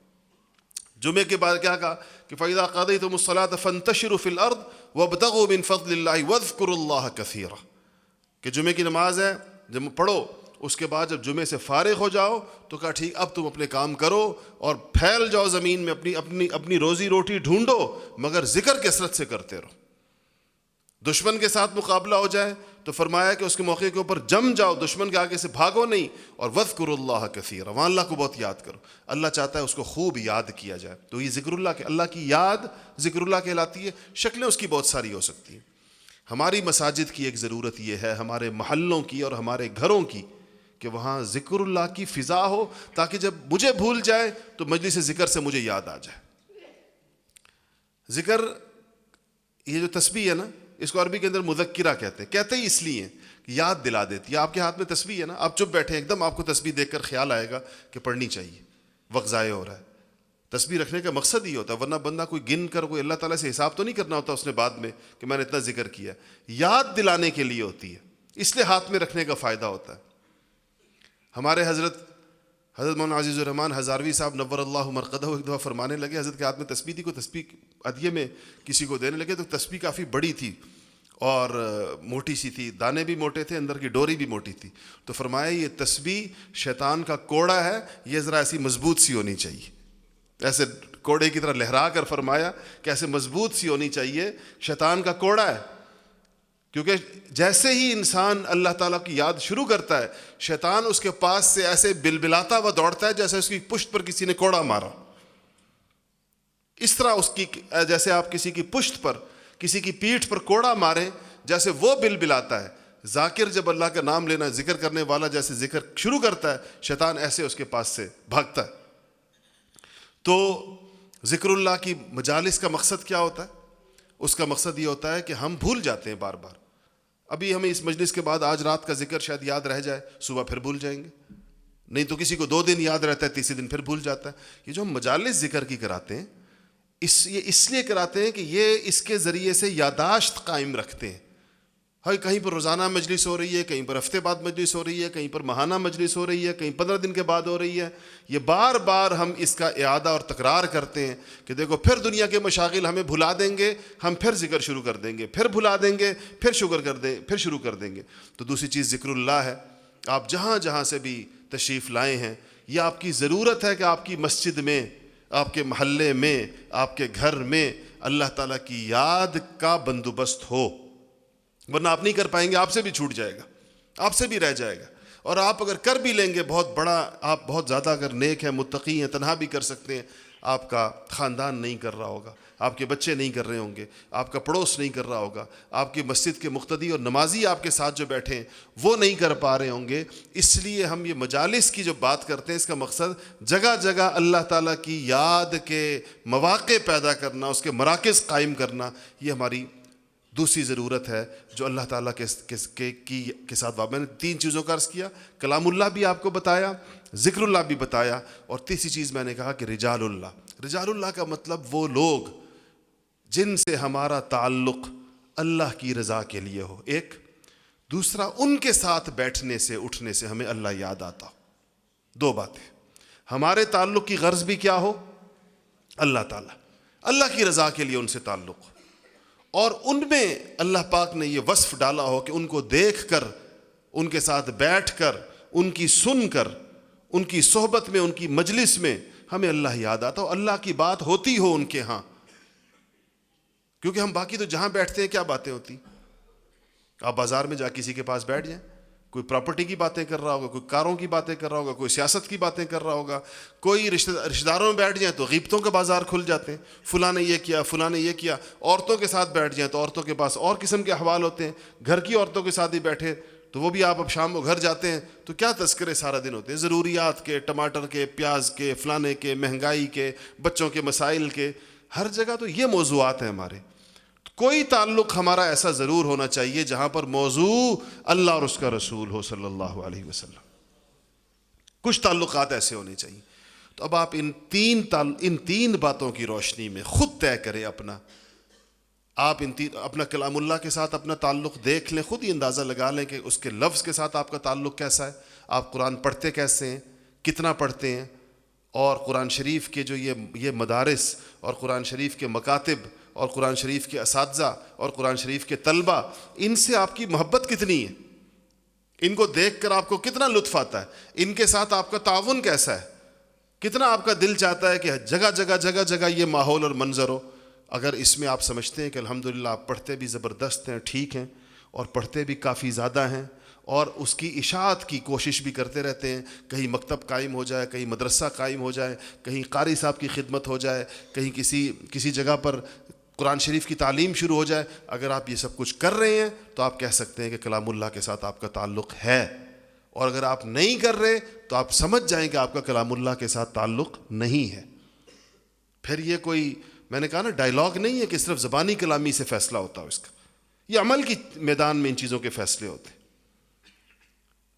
جمعے کے بعد کیا کہا کہ فَإِذَا قَضَيْتُمُ الصَّلَاةَ فَانتَشِرُوا فِي الْأَرْضِ وَابْتَغُوا مِن فَضْلِ اللَّهِ وَاذْكُرُوا اللَّهَ كَثِيرًا، کہ جمعے کی نماز ہے جب پڑھو، اس کے بعد جب جمعے سے فارغ ہو جاؤ تو کہا ٹھیک اب تم اپنے کام کرو اور پھیل جاؤ زمین میں، اپنی روزی روٹی ڈھونڈو، مگر ذکر کثرت سے کرتے رہو۔ دشمن کے ساتھ مقابلہ ہو جائے تو فرمایا کہ اس کے موقع کے اوپر جم جاؤ، دشمن کے آگے سے بھاگو نہیں، اور وَاذْكُرُوا اللَّهَ كَثِيرًا، وہاں اللہ کو بہت یاد کرو۔ اللہ چاہتا ہے اس کو خوب یاد کیا جائے، تو یہ ذکر اللہ کے، اللہ کی یاد ذکر اللہ کہلاتی ہے۔ شکلیں اس کی بہت ساری ہو سکتی ہیں۔ ہماری مساجد کی ایک ضرورت یہ ہے، ہمارے محلوں کی اور ہمارے گھروں کی، کہ وہاں ذکر اللہ کی فضا ہو، تاکہ جب مجھے بھول جائے تو مجلس ذکر سے مجھے یاد آ جائے۔ ذکر، یہ جو تسبیح ہے نا، اس کو عربی کے اندر مذکرہ کہتے ہی اس لیے کہ یاد دلا دیتی ہے۔ آپ کے ہاتھ میں تسبیح ہے نا، آپ چپ بیٹھے ایک دم آپ کو تسبیح دیکھ کر خیال آئے گا کہ پڑھنی چاہیے، وقت ضائع ہو رہا ہے۔ تسبیح رکھنے کا مقصد ہی ہوتا ہے، ورنہ بندہ کوئی گن کر کوئی اللہ تعالیٰ سے حساب تو نہیں کرنا ہوتا اس نے بعد میں کہ میں نے اتنا ذکر کیا، یاد دلانے کے لیے ہوتی ہے، اس لیے ہاتھ میں رکھنے کا فائدہ ہوتا ہے۔ ہمارے حضرت مولانا عزیز الرحمان ہزاروی صاحب نور اللہ مرقدہ ایک دفعہ فرمانے لگے، حضرت کے ہاتھ میں تسبیح تھی، کوئی تسبیح عدیے میں کسی کو دینے لگے تو تسبیح کافی بڑی تھی اور موٹی سی تھی، دانے بھی موٹے تھے، اندر کی ڈوری بھی موٹی تھی، تو فرمایا یہ تسبیح شیطان کا کوڑا ہے، یہ ذرا ایسی مضبوط سی ہونی چاہیے، ایسے کوڑے کی طرح لہرا کر فرمایا کہ ایسے مضبوط سی ہونی چاہیے، شیطان کا کوڑا ہے۔ کیونکہ جیسے ہی انسان اللہ تعالیٰ کی یاد شروع کرتا ہے، شیطان اس کے پاس سے ایسے بلبلاتا ہوا دوڑتا ہے جیسے اس کی پشت پر کسی نے کوڑا مارا۔ اس طرح اس کی، جیسے آپ کسی کی پشت پر، کسی کی پیٹھ پر کوڑا ماریں، جیسے وہ بلبلاتا ہے، ذاکر جب اللہ کا نام لینا، ذکر کرنے والا جیسے ذکر شروع کرتا ہے، شیطان ایسے اس کے پاس سے بھاگتا ہے۔ تو ذکر اللہ کی مجالس کا مقصد کیا ہوتا ہے؟ اس کا مقصد یہ ہوتا ہے کہ ہم بھول جاتے ہیں بار بار۔ ابھی ہمیں اس مجلس کے بعد آج رات کا ذکر شاید یاد رہ جائے، صبح پھر بھول جائیں گے، نہیں تو کسی کو 2 دن یاد رہتا ہے، تیسرے دن پھر بھول جاتا ہے۔ یہ جو ہم مجالس ذکر کی کراتے ہیں، یہ اس لیے کراتے ہیں کہ یہ اس کے ذریعے سے یاداشت قائم رکھتے ہیں۔ ہاں، کہیں پر روزانہ مجلس ہو رہی ہے، کہیں پر ہفتے بعد مجلس ہو رہی ہے، کہیں پر ماہانہ مجلس ہو رہی ہے، کہیں 15 دن کے بعد ہو رہی ہے، یہ بار بار ہم اس کا اعادہ اور تکرار کرتے ہیں کہ دیکھو پھر دنیا کے مشاغل ہمیں بھلا دیں گے، ہم پھر ذکر شروع کر دیں گے، پھر بھلا دیں گے، پھر شروع کر دیں گے۔ تو دوسری چیز ذکر اللہ ہے۔ آپ جہاں جہاں سے بھی تشریف لائے ہیں، یہ آپ کی ضرورت ہے کہ آپ کی مسجد میں، آپ کے محلے میں، آپ کے گھر میں اللہ تعالیٰ کی یاد کا بندوبست ہو، ورنہ آپ نہیں کر پائیں گے، آپ سے بھی چھوٹ جائے گا، آپ سے بھی رہ جائے گا۔ اور آپ اگر کر بھی لیں گے بہت بڑا، آپ بہت زیادہ اگر نیک ہیں، متقی ہیں، تنہا بھی کر سکتے ہیں، آپ کا خاندان نہیں کر رہا ہوگا، آپ کے بچے نہیں کر رہے ہوں گے، آپ کا پڑوس نہیں کر رہا ہوگا، آپ کی مسجد کے مقتدی اور نمازی آپ کے ساتھ جو بیٹھے ہیں وہ نہیں کر پا رہے ہوں گے۔ اس لیے ہم یہ مجالس کی جو بات کرتے ہیں، اس کا مقصد جگہ جگہ اللہ تعالیٰ کی یاد کے مواقع پیدا کرنا، اس کے مراکز قائم کرنا، یہ ہماری دوسری ضرورت ہے جو اللہ تعالیٰ کے ساتھ میں نے 3 چیزوں کا عرض کیا، کلام اللہ بھی آپ کو بتایا، ذکر اللہ بھی بتایا، اور تیسری چیز میں نے کہا کہ رجال اللہ کا مطلب وہ لوگ جن سے ہمارا تعلق اللہ کی رضا کے لیے ہو، ایک دوسرا ان کے ساتھ بیٹھنے سے اٹھنے سے ہمیں اللہ یاد آتا ہو۔ 2 باتیں، ہمارے تعلق کی غرض بھی کیا ہو؟ اللہ تعالیٰ، اللہ کی رضا کے لیے ان سے تعلق ہو، اور ان میں اللہ پاک نے یہ وصف ڈالا ہو کہ ان کو دیکھ کر، ان کے ساتھ بیٹھ کر، ان کی سن کر، ان کی صحبت میں، ان کی مجلس میں ہمیں اللہ یاد آتا ہو، اللہ کی بات ہوتی ہو ان کے ہاں۔ کیونکہ ہم باقی تو جہاں بیٹھتے ہیں کیا باتیں ہوتی؟ آپ بازار میں جا کسی کے پاس بیٹھ جائیں، کوئی پراپرٹی کی باتیں کر رہا ہوگا، کوئی کاروں کی باتیں کر رہا ہوگا، کوئی سیاست کی باتیں کر رہا ہوگا، کوئی رشتہ داروں میں بیٹھ جائیں تو غیبتوں کا بازار کھل جاتے ہیں، فلاں نے یہ کیا، فلاں نے یہ کیا۔ عورتوں کے ساتھ بیٹھ جائیں تو عورتوں کے پاس اور قسم کے احوال ہوتے ہیں، گھر کی عورتوں کے ساتھ ہی بیٹھے تو وہ بھی، آپ اب شام کو گھر جاتے ہیں تو کیا تذکرے سارا دن ہوتے ہیں، ضروریات کے، ٹماٹر کے، پیاز کے، فلانے کے، مہنگائی کے، بچوں کے مسائل کے، ہر جگہ تو یہ موضوعات ہیں ہمارے۔ کوئی تعلق ہمارا ایسا ضرور ہونا چاہیے جہاں پر موضوع اللہ اور اس کا رسول ہو صلی اللہ علیہ وسلم، کچھ تعلقات ایسے ہونے چاہیے۔ تو اب آپ ان تین باتوں کی روشنی میں خود طے کریں اپنا، آپ اپنا کلام اللہ کے ساتھ اپنا تعلق دیکھ لیں، خود ہی اندازہ لگا لیں کہ اس کے لفظ کے ساتھ آپ کا تعلق کیسا ہے، آپ قرآن پڑھتے کیسے ہیں، کتنا پڑھتے ہیں، اور قرآن شریف کے جو یہ مدارس اور قرآن شریف کے مکاتب اور قرآن شریف کے اساتذہ اور قرآن شریف کے طلبہ، ان سے آپ کی محبت کتنی ہے، ان کو دیکھ کر آپ کو کتنا لطف آتا ہے، ان کے ساتھ آپ کا تعاون کیسا ہے، کتنا آپ کا دل چاہتا ہے کہ جگہ جگہ جگہ جگہ یہ ماحول اور منظر ہو۔ اگر اس میں آپ سمجھتے ہیں کہ الحمدللہ آپ پڑھتے بھی زبردست ہیں، ٹھیک ہیں، اور پڑھتے بھی کافی زیادہ ہیں، اور اس کی اشاعت کی کوشش بھی کرتے رہتے ہیں، کہیں مکتب قائم ہو جائے، کہیں مدرسہ قائم ہو جائے، کہیں قاری صاحب کی خدمت ہو جائے، کہیں کسی جگہ پر قرآن شریف کی تعلیم شروع ہو جائے، اگر آپ یہ سب کچھ کر رہے ہیں تو آپ کہہ سکتے ہیں کہ کلام اللہ کے ساتھ آپ کا تعلق ہے، اور اگر آپ نہیں کر رہے تو آپ سمجھ جائیں کہ آپ کا کلام اللہ کے ساتھ تعلق نہیں ہے۔ پھر یہ کوئی، میں نے کہا نا، ڈائلاگ نہیں ہے کہ صرف زبانی کلامی سے فیصلہ ہوتا ہو، اس کا یہ عمل کی میدان میں ان چیزوں کے فیصلے ہوتے ہیں۔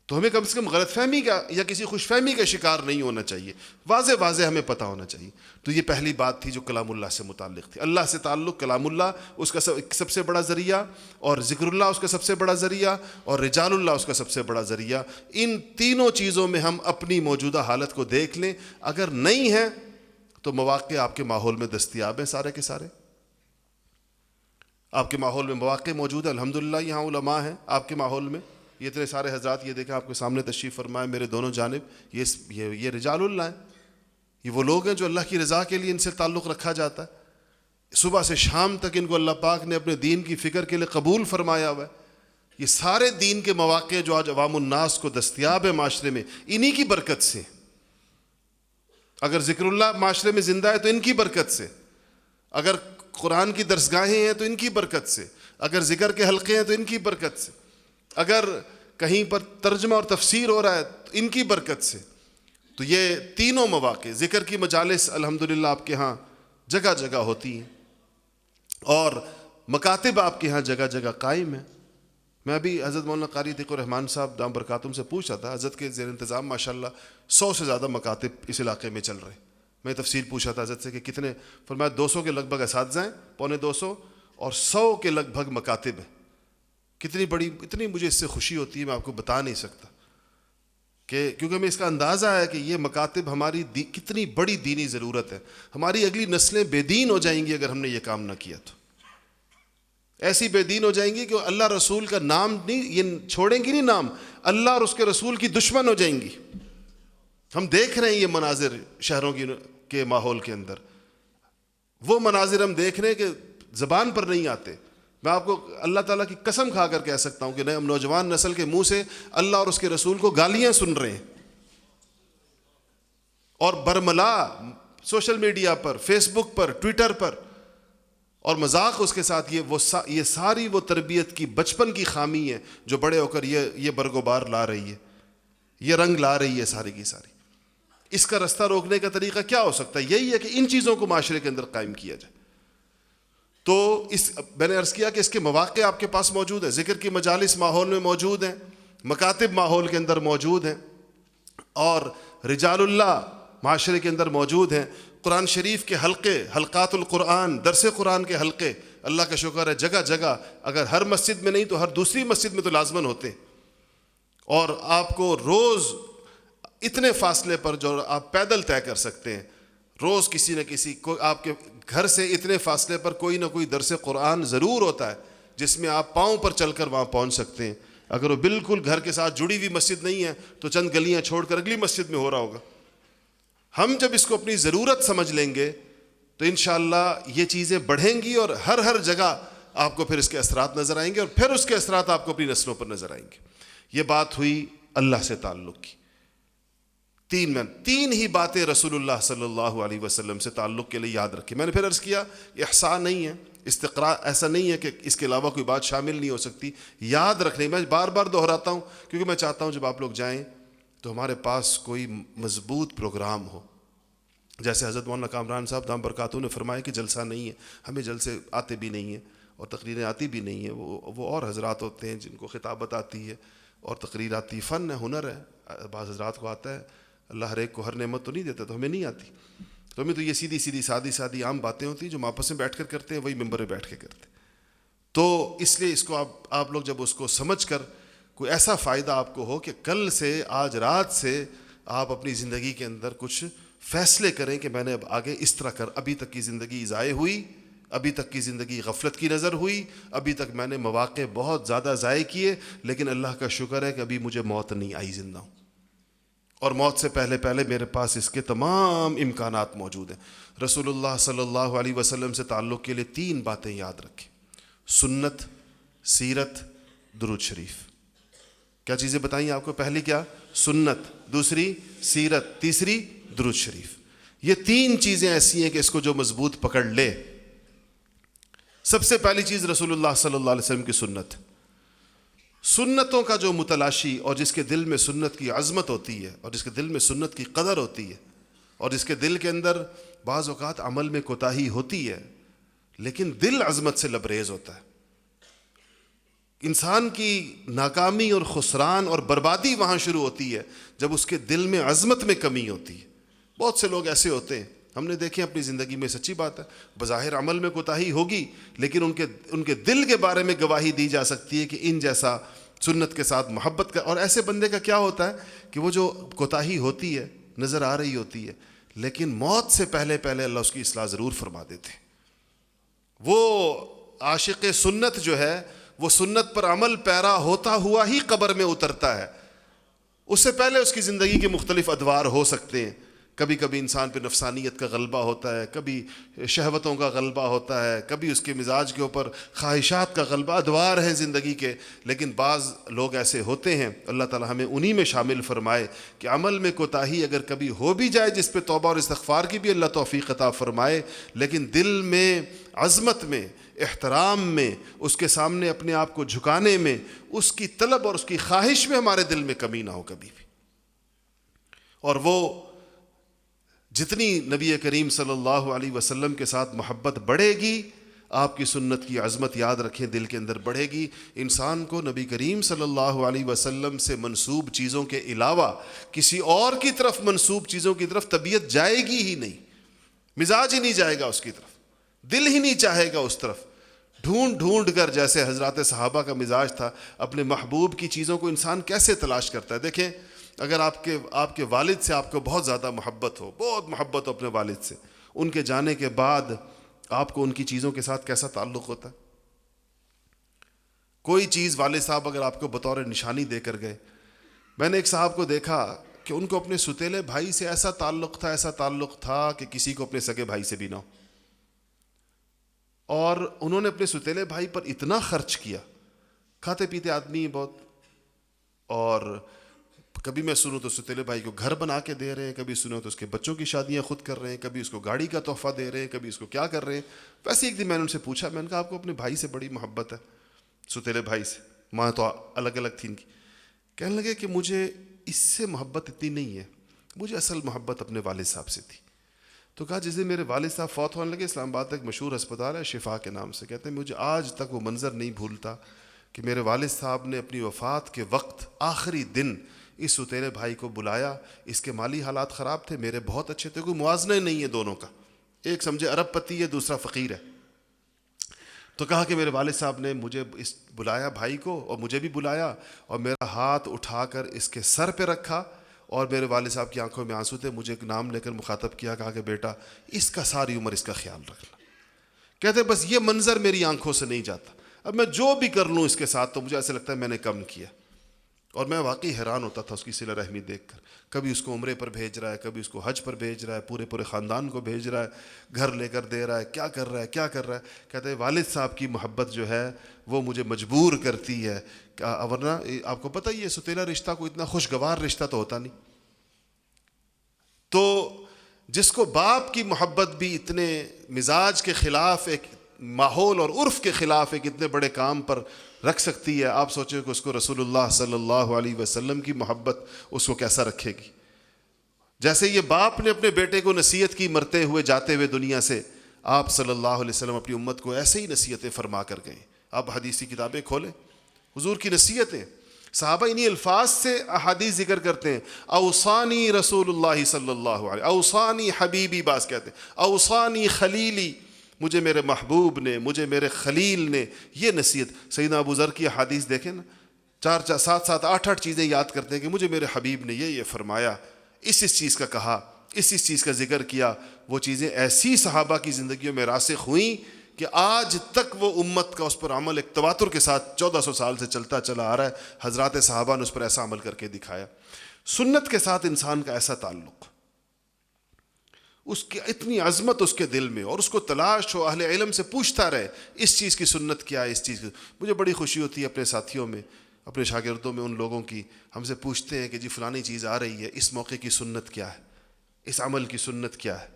تو ہمیں کم سے کم غلط فہمی کا یا کسی خوش فہمی کا شکار نہیں ہونا چاہیے، واضح ہمیں پتہ ہونا چاہیے۔ تو یہ پہلی بات تھی جو کلام اللہ سے متعلق تھی۔ اللہ سے تعلق، کلام اللہ اس کا سب سے بڑا ذریعہ، اور ذکر اللہ اس کا سب سے بڑا ذریعہ، اور رجال اللہ اس کا سب سے بڑا ذریعہ۔ ان تینوں چیزوں میں ہم اپنی موجودہ حالت کو دیکھ لیں، اگر نہیں ہے تو مواقع آپ کے ماحول میں دستیاب ہیں، سارے کے سارے آپ کے ماحول میں مواقع موجود ہیں۔ الحمدللہ یہاں علماء ہیں آپ کے ماحول میں، یہ اتنے سارے حضرات، یہ دیکھیں آپ کے سامنے تشریف فرمائے میرے دونوں جانب، یہ رجال اللہ ہیں، یہ وہ لوگ ہیں جو اللہ کی رضا کے لیے ان سے تعلق رکھا جاتا ہے، صبح سے شام تک ان کو اللہ پاک نے اپنے دین کی فکر کے لیے قبول فرمایا ہوا ہے۔ یہ سارے دین کے مواقع جو آج عوام الناس کو دستیاب ہے معاشرے میں، انہی کی برکت سے۔ اگر ذکر اللہ معاشرے میں زندہ ہے تو ان کی برکت سے، اگر قرآن کی درسگاہیں ہیں تو ان کی برکت سے، اگر ذکر کے حلقے ہیں تو ان کی برکت سے، اگر کہیں پر ترجمہ اور تفسیر ہو رہا ہے تو ان کی برکت سے۔ تو یہ تینوں مواقع، ذکر کی مجالس الحمدللہ آپ کے ہاں جگہ جگہ ہوتی ہیں، اور مکاتب آپ کے ہاں جگہ جگہ قائم ہیں۔ میں ابھی حضرت مولانا قاری تقی الرحمان صاحب دام برکاتہم سے پوچھ رہا تھا، حضرت کے زیر انتظام ماشاءاللہ 100 سے زیادہ مکاتب اس علاقے میں چل رہے ہیں۔ میں تفصیل پوچھا تھا حضرت سے کہ کتنے، فرمایا 200 کے لگ بھگ اساتذہ ہیں، 250 اور 100 کے لگ بھگ مکاتب ہیں۔ کتنی بڑی، اتنی مجھے اس سے خوشی ہوتی ہے، میں آپ کو بتا نہیں سکتا، کہ کیونکہ ہمیں اس کا اندازہ ہے کہ یہ مکاتب ہماری کتنی بڑی دینی ضرورت ہے۔ ہماری اگلی نسلیں بے دین ہو جائیں گی اگر ہم نے یہ کام نہ کیا تو، ایسی بے دین ہو جائیں گی کہ اللہ رسول کا نام نہیں، یہ چھوڑیں گی نہیں نام، اللہ اور اس کے رسول کی دشمن ہو جائیں گی۔ ہم دیکھ رہے ہیں یہ مناظر شہروں کے ماحول کے اندر، وہ مناظر ہم دیکھ رہے ہیں کہ زبان پر نہیں آتے۔ میں آپ کو اللہ تعالیٰ کی قسم کھا کر کہہ سکتا ہوں کہ ہم نوجوان نسل کے منہ سے اللہ اور اس کے رسول کو گالیاں سن رہے ہیں، اور برملا سوشل میڈیا پر، فیس بک پر، ٹویٹر پر، اور مذاق اس کے ساتھ۔ یہ ساری وہ تربیت کی بچپن کی خامی ہے جو بڑے ہو کر یہ برگوبار لا رہی ہے، یہ رنگ لا رہی ہے ساری کی ساری۔ اس کا رستہ روکنے کا طریقہ کیا ہو سکتا ہے؟ یہی ہے کہ ان چیزوں کو معاشرے کے اندر قائم کیا جائے۔ تو میں نے عرض کیا کہ اس کے مواقع آپ کے پاس موجود ہیں، ذکر کی مجالس ماحول میں موجود ہیں، مکاتب ماحول کے اندر موجود ہیں، اور رجال اللہ معاشرے کے اندر موجود ہیں۔ قرآن شریف کے حلقے، حلقات القرآن، درس قرآن کے حلقے، اللہ کا شکر ہے جگہ جگہ، اگر ہر مسجد میں نہیں تو ہر دوسری مسجد میں تو لازماً ہوتے ہیں، اور آپ کو روز اتنے فاصلے پر جو آپ پیدل طے کر سکتے ہیں، روز کسی نہ کسی کو آپ کے گھر سے اتنے فاصلے پر کوئی نہ کوئی درس قرآن ضرور ہوتا ہے جس میں آپ پاؤں پر چل کر وہاں پہنچ سکتے ہیں۔ اگر وہ بالکل گھر کے ساتھ جڑی ہوئی مسجد نہیں ہے تو چند گلیاں چھوڑ کر اگلی مسجد میں ہو رہا ہوگا۔ ہم جب اس کو اپنی ضرورت سمجھ لیں گے تو انشاءاللہ یہ چیزیں بڑھیں گی، اور ہر جگہ آپ کو پھر اس کے اثرات نظر آئیں گے، اور پھر اس کے اثرات آپ کو اپنی نسلوں پر نظر آئیں گے۔ یہ بات ہوئی اللہ سے تعلق کی۔ تین ہی باتیں رسول اللہ صلی اللہ علیہ وسلم سے تعلق کے لیے یاد رکھیں۔ میں نے پھر عرض کیا، احصاء نہیں ہے، استقراء ایسا نہیں ہے کہ اس کے علاوہ کوئی بات شامل نہیں ہو سکتی، یاد رکھنے۔ میں بار بار دہراتا ہوں کیونکہ میں چاہتا ہوں جب آپ لوگ جائیں تو ہمارے پاس کوئی مضبوط پروگرام ہو۔ جیسے حضرت مولانا کامران صاحب دام برکاتہم نے فرمایا کہ جلسہ نہیں ہے، ہمیں جلسے آتے بھی نہیں ہیں اور تقریریں آتی بھی نہیں ہیں، وہ اور حضرات ہوتے ہیں جن کو خطابت آتی ہے اور تقریر آتی، فن ہے، ہنر ہے، بعض حضرات کو آتا ہے۔ اللہ ہر ایک کو ہر نعمت تو نہیں دیتا، تو ہمیں نہیں آتی، تو ہمیں تو یہ سیدھی سیدھی سادی عام باتیں ہوتی ہیں جو ہم آپس میں بیٹھ کر کرتے ہیں، وہی ممبر پہ بیٹھ کے کرتے ہیں۔ تو اس لیے اس کو آپ لوگ جب اس کو سمجھ کر کوئی ایسا فائدہ آپ کو ہو کہ کل سے، آج رات سے آپ اپنی زندگی کے اندر کچھ فیصلے کریں کہ میں نے اب آگے اس طرح ابھی تک کی زندگی ضائع ہوئی، ابھی تک کی زندگی غفلت کی نظر ہوئی، ابھی تک میں نے مواقع بہت زیادہ ضائع کیے، لیکن اللہ کا شکر ہے کہ ابھی مجھے موت نہیں آئی، زندہ ہوں، اور موت سے پہلے پہلے میرے پاس اس کے تمام امکانات موجود ہیں۔ رسول اللہ صلی اللہ علیہ وسلم سے تعلق کے لیے 3 باتیں یاد رکھیں: سنت، سیرت، درود شریف۔ کیا چیزیں بتائیں آپ کو؟ پہلی کیا؟ سنت، دوسری سیرت، تیسری درود شریف۔ یہ 3 چیزیں ایسی ہیں کہ اس کو جو مضبوط پکڑ لے، سب سے پہلی چیز رسول اللہ صلی اللہ علیہ وسلم کی سنت۔ سنتوں کا جو متلاشی اور جس کے دل میں سنت کی عظمت ہوتی ہے، اور جس کے دل میں سنت کی قدر ہوتی ہے، اور جس کے دل کے اندر بعض اوقات عمل میں کوتاہی ہوتی ہے لیکن دل عظمت سے لبریز ہوتا ہے، انسان کی ناکامی اور خسران اور بربادی وہاں شروع ہوتی ہے جب اس کے دل میں عظمت میں کمی ہوتی ہے۔ بہت سے لوگ ایسے ہوتے ہیں، ہم نے دیکھے اپنی زندگی میں، سچی بات ہے، بظاہر عمل میں کوتاہی ہوگی لیکن ان کے دل کے بارے میں گواہی دی جا سکتی ہے کہ ان جیسا سنت کے ساتھ محبت کا۔ اور ایسے بندے کا کیا ہوتا ہے کہ وہ جو کوتاہی ہوتی ہے نظر آ رہی ہوتی ہے، لیکن موت سے پہلے پہلے اللہ اس کی اصلاح ضرور فرما دیتے ہیں۔ وہ عاشق سنت جو ہے وہ سنت پر عمل پیرا ہوتا ہوا ہی قبر میں اترتا ہے، اس سے پہلے اس کی زندگی کے مختلف ادوار ہو سکتے ہیں۔ کبھی کبھی انسان پہ نفسانیت کا غلبہ ہوتا ہے، کبھی شہوتوں کا غلبہ ہوتا ہے، کبھی اس کے مزاج کے اوپر خواہشات کا غلبہ، ادوار ہیں زندگی کے۔ لیکن بعض لوگ ایسے ہوتے ہیں، اللہ تعالی ہمیں انہی میں شامل فرمائے، کہ عمل میں کوتاہی اگر کبھی ہو بھی جائے جس پہ توبہ اور استغفار کی بھی اللہ توفیق عطا فرمائے، لیکن دل میں عظمت میں، احترام میں، اس کے سامنے اپنے آپ کو جھکانے میں، اس کی طلب اور اس کی خواہش میں ہمارے دل میں کمی نہ ہو کبھی بھی۔ اور وہ جتنی نبی کریم صلی اللہ علیہ وسلم کے ساتھ محبت بڑھے گی، آپ کی سنت کی عظمت یاد رکھیں دل کے اندر بڑھے گی، انسان کو نبی کریم صلی اللہ علیہ وسلم سے منسوب چیزوں کے علاوہ کسی اور کی طرف منسوب چیزوں کی طرف طبیعت جائے گی ہی نہیں، مزاج ہی نہیں جائے گا اس کی طرف، دل ہی نہیں چاہے گا اس طرف۔ ڈھونڈ ڈھونڈ کر، جیسے حضرات صحابہ کا مزاج تھا، اپنے محبوب کی چیزوں کو انسان کیسے تلاش کرتا ہے۔ دیکھیں، اگر آپ کے والد سے آپ کو بہت زیادہ محبت ہو، بہت محبت ہو اپنے والد سے، ان کے جانے کے بعد آپ کو ان کی چیزوں کے ساتھ کیسا تعلق ہوتا ہے؟ کوئی چیز والد صاحب اگر آپ کو بطور نشانی دے کر گئے، میں نے ایک صاحب کو دیکھا کہ ان کو اپنے ستیلے بھائی سے ایسا تعلق تھا کہ کسی کو اپنے سگے بھائی سے بھی نہ ہو، اور انہوں نے اپنے ستیلے بھائی پر اتنا خرچ کیا، کھاتے پیتے آدمی بہت، اور کبھی میں سنوں تو ستیلے بھائی کو گھر بنا کے دے رہے ہیں، کبھی سنوں تو اس کے بچوں کی شادیاں خود کر رہے ہیں، کبھی اس کو گاڑی کا تحفہ دے رہے ہیں، کبھی اس کو کیا کر رہے ہیں۔ ویسے ایک دن میں نے ان سے پوچھا، میں نے کہا آپ کو اپنے بھائی سے بڑی محبت ہے، ستیلے بھائی سے، ماں تو الگ الگ تھی ان کی۔ کہنے لگے کہ مجھے اس سے محبت اتنی نہیں ہے، مجھے اصل محبت اپنے والد صاحب سے تھی۔ تو کہا جس دن میرے والد صاحب فوت ہونے لگے، اسلام آباد ایک مشہور ہسپتال ہے شفا کے نام سے، کہتے ہیں مجھے آج تک وہ منظر نہیں بھولتا کہ میرے والد صاحب نے اپنی وفات کے وقت آخری دن اس ستیلے بھائی کو بلایا۔ اس کے مالی حالات خراب تھے، میرے بہت اچھے تھے، کوئی موازنہ ہی نہیں ہے دونوں کا، ایک سمجھے ارب پتی ہے، دوسرا فقیر ہے۔ تو کہا کہ میرے والد صاحب نے مجھے بلایا بھائی کو، اور مجھے بھی بلایا، اور میرا ہاتھ اٹھا کر اس کے سر پہ رکھا، اور میرے والد صاحب کی آنکھوں میں آنسو تھے، مجھے ایک نام لے کر مخاطب کیا، کہا کہ بیٹا اس کا ساری عمر اس کا خیال رکھنا۔ کہتے بس یہ منظر میری آنکھوں سے نہیں جاتا، اب میں جو بھی کر لوں اس کے ساتھ تو مجھے ایسے لگتا ہے میں نے کم کیا۔ اور میں واقعی حیران ہوتا تھا اس کی صلہ رحمی دیکھ کر، کبھی اس کو عمرے پر بھیج رہا ہے، کبھی اس کو حج پر بھیج رہا ہے، پورے خاندان کو بھیج رہا ہے، گھر لے کر دے رہا ہے، کیا کر رہا ہے۔ کہتے ہیں والد صاحب کی محبت جو ہے وہ مجھے مجبور کرتی ہے، ورنہ آپ کو پتہ ہی ہے ستیلا رشتہ کوئی اتنا خوشگوار رشتہ تو ہوتا نہیں۔ تو جس کو باپ کی محبت بھی اتنے مزاج کے خلاف، ایک ماحول اور عرف کے خلاف ایک اتنے بڑے کام پر رکھ سکتی ہے، آپ سوچیں کہ اس کو رسول اللہ صلی اللہ علیہ وسلم کی محبت اس کو کیسا رکھے گی۔ جیسے یہ باپ نے اپنے بیٹے کو نصیحت کی مرتے ہوئے جاتے ہوئے دنیا سے، آپ صلی اللہ علیہ وسلم اپنی امت کو ایسے ہی نصیحتیں فرما کر گئے۔ آپ حدیثی کتابیں کھولیں، حضور کی نصیحتیں، صحابہ انہی الفاظ سے احادیث ذکر کرتے ہیں، اوصانی رسول اللہ صلی اللہ علیہ، اوصانی حبیبی، بعض کہتے ہیں اوصانی خلیلی، مجھے میرے محبوب نے، مجھے میرے خلیل نے یہ نصیحت۔ سیدنا ابو ذر کی حدیث دیکھیں نا، 4 7 8 چیزیں یاد کرتے ہیں کہ مجھے میرے حبیب نے یہ فرمایا، اس چیز کا کہا، اس چیز کا ذکر کیا، وہ چیزیں ایسی صحابہ کی زندگیوں میں راسخ ہوئیں کہ آج تک وہ امت کا اس پر عمل ایک تواتر کے ساتھ 1400 سال سے چلتا چلا آ رہا ہے۔ حضرات صحابہ نے اس پر ایسا عمل کر کے دکھایا۔ سنت کے ساتھ انسان کا ایسا تعلق، اس کی اتنی عظمت اس کے دل میں، اور اس کو تلاش ہو، اہل علم سے پوچھتا رہے اس چیز کی سنت کیا ہے، اس چیز کی۔ مجھے بڑی خوشی ہوتی ہے اپنے ساتھیوں میں، اپنے شاگردوں میں، ان لوگوں کی ہم سے پوچھتے ہیں کہ جی فلانی چیز آ رہی ہے، اس موقع کی سنت کیا ہے، اس عمل کی سنت کیا ہے۔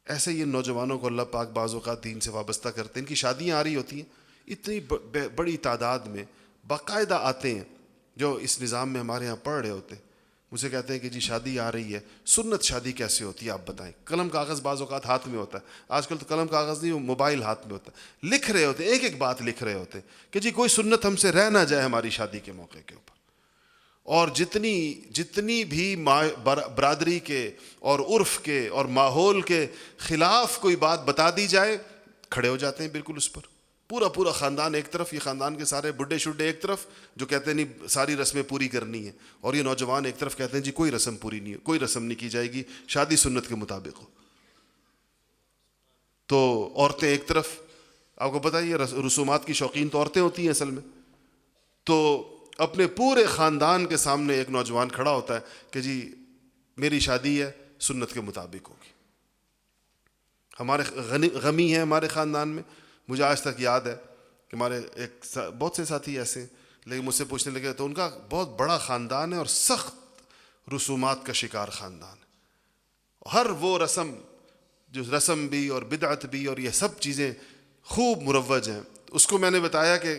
ایسے یہ نوجوانوں کو اللہ پاک بعض اوقات دین سے وابستہ کرتے ہیں۔ ان کی شادیاں آ رہی ہوتی ہیں، اتنی بڑی تعداد میں باقاعدہ آتے ہیں جو اس نظام میں ہمارے ہاں پڑھ رہے ہوتے ہیں، مجھ سے کہتے ہیں کہ جی شادی آ رہی ہے، سنت شادی کیسے ہوتی ہے آپ بتائیں۔ قلم کاغذ بعض اوقات ہاتھ میں ہوتا ہے، آج کل تو قلم کاغذ نہیں، موبائل ہاتھ میں ہوتا ہے، لکھ رہے ہوتے ہیں، ایک ایک بات لکھ رہے ہوتے ہیں کہ جی کوئی سنت ہم سے رہ نہ جائے ہماری شادی کے موقع کے اوپر۔ اور جتنی بھی برادری کے اور عرف کے اور ماحول کے خلاف کوئی بات بتا دی جائے، کھڑے ہو جاتے ہیں بالکل اس پر۔ پورا خاندان ایک طرف، یہ خاندان کے سارے بڈھے شڈھے ایک طرف جو کہتے ہیں نہیں ساری رسمیں پوری کرنی ہے، اور یہ نوجوان ایک طرف کہتے ہیں جی کوئی رسم پوری نہیں ہے، کوئی رسم نہیں کی جائے گی، شادی سنت کے مطابق ہو۔ تو عورتیں ایک طرف، آپ کو پتہ ہے یہ رسومات کی شوقین تو عورتیں ہوتی ہیں اصل میں، تو اپنے پورے خاندان کے سامنے ایک نوجوان کھڑا ہوتا ہے کہ جی میری شادی ہے، سنت کے مطابق ہوگی۔ ہمارے غمی ہیں ہمارے خاندان میں، مجھے آج تک یاد ہے کہ ہمارے ایک بہت سے ساتھی ایسے، لیکن مجھ سے پوچھنے لگے تو ان کا بہت بڑا خاندان ہے اور سخت رسومات کا شکار خاندان ہے۔ ہر وہ رسم، جو رسم بھی اور بدعت بھی اور یہ سب چیزیں خوب مروج ہیں۔ اس کو میں نے بتایا کہ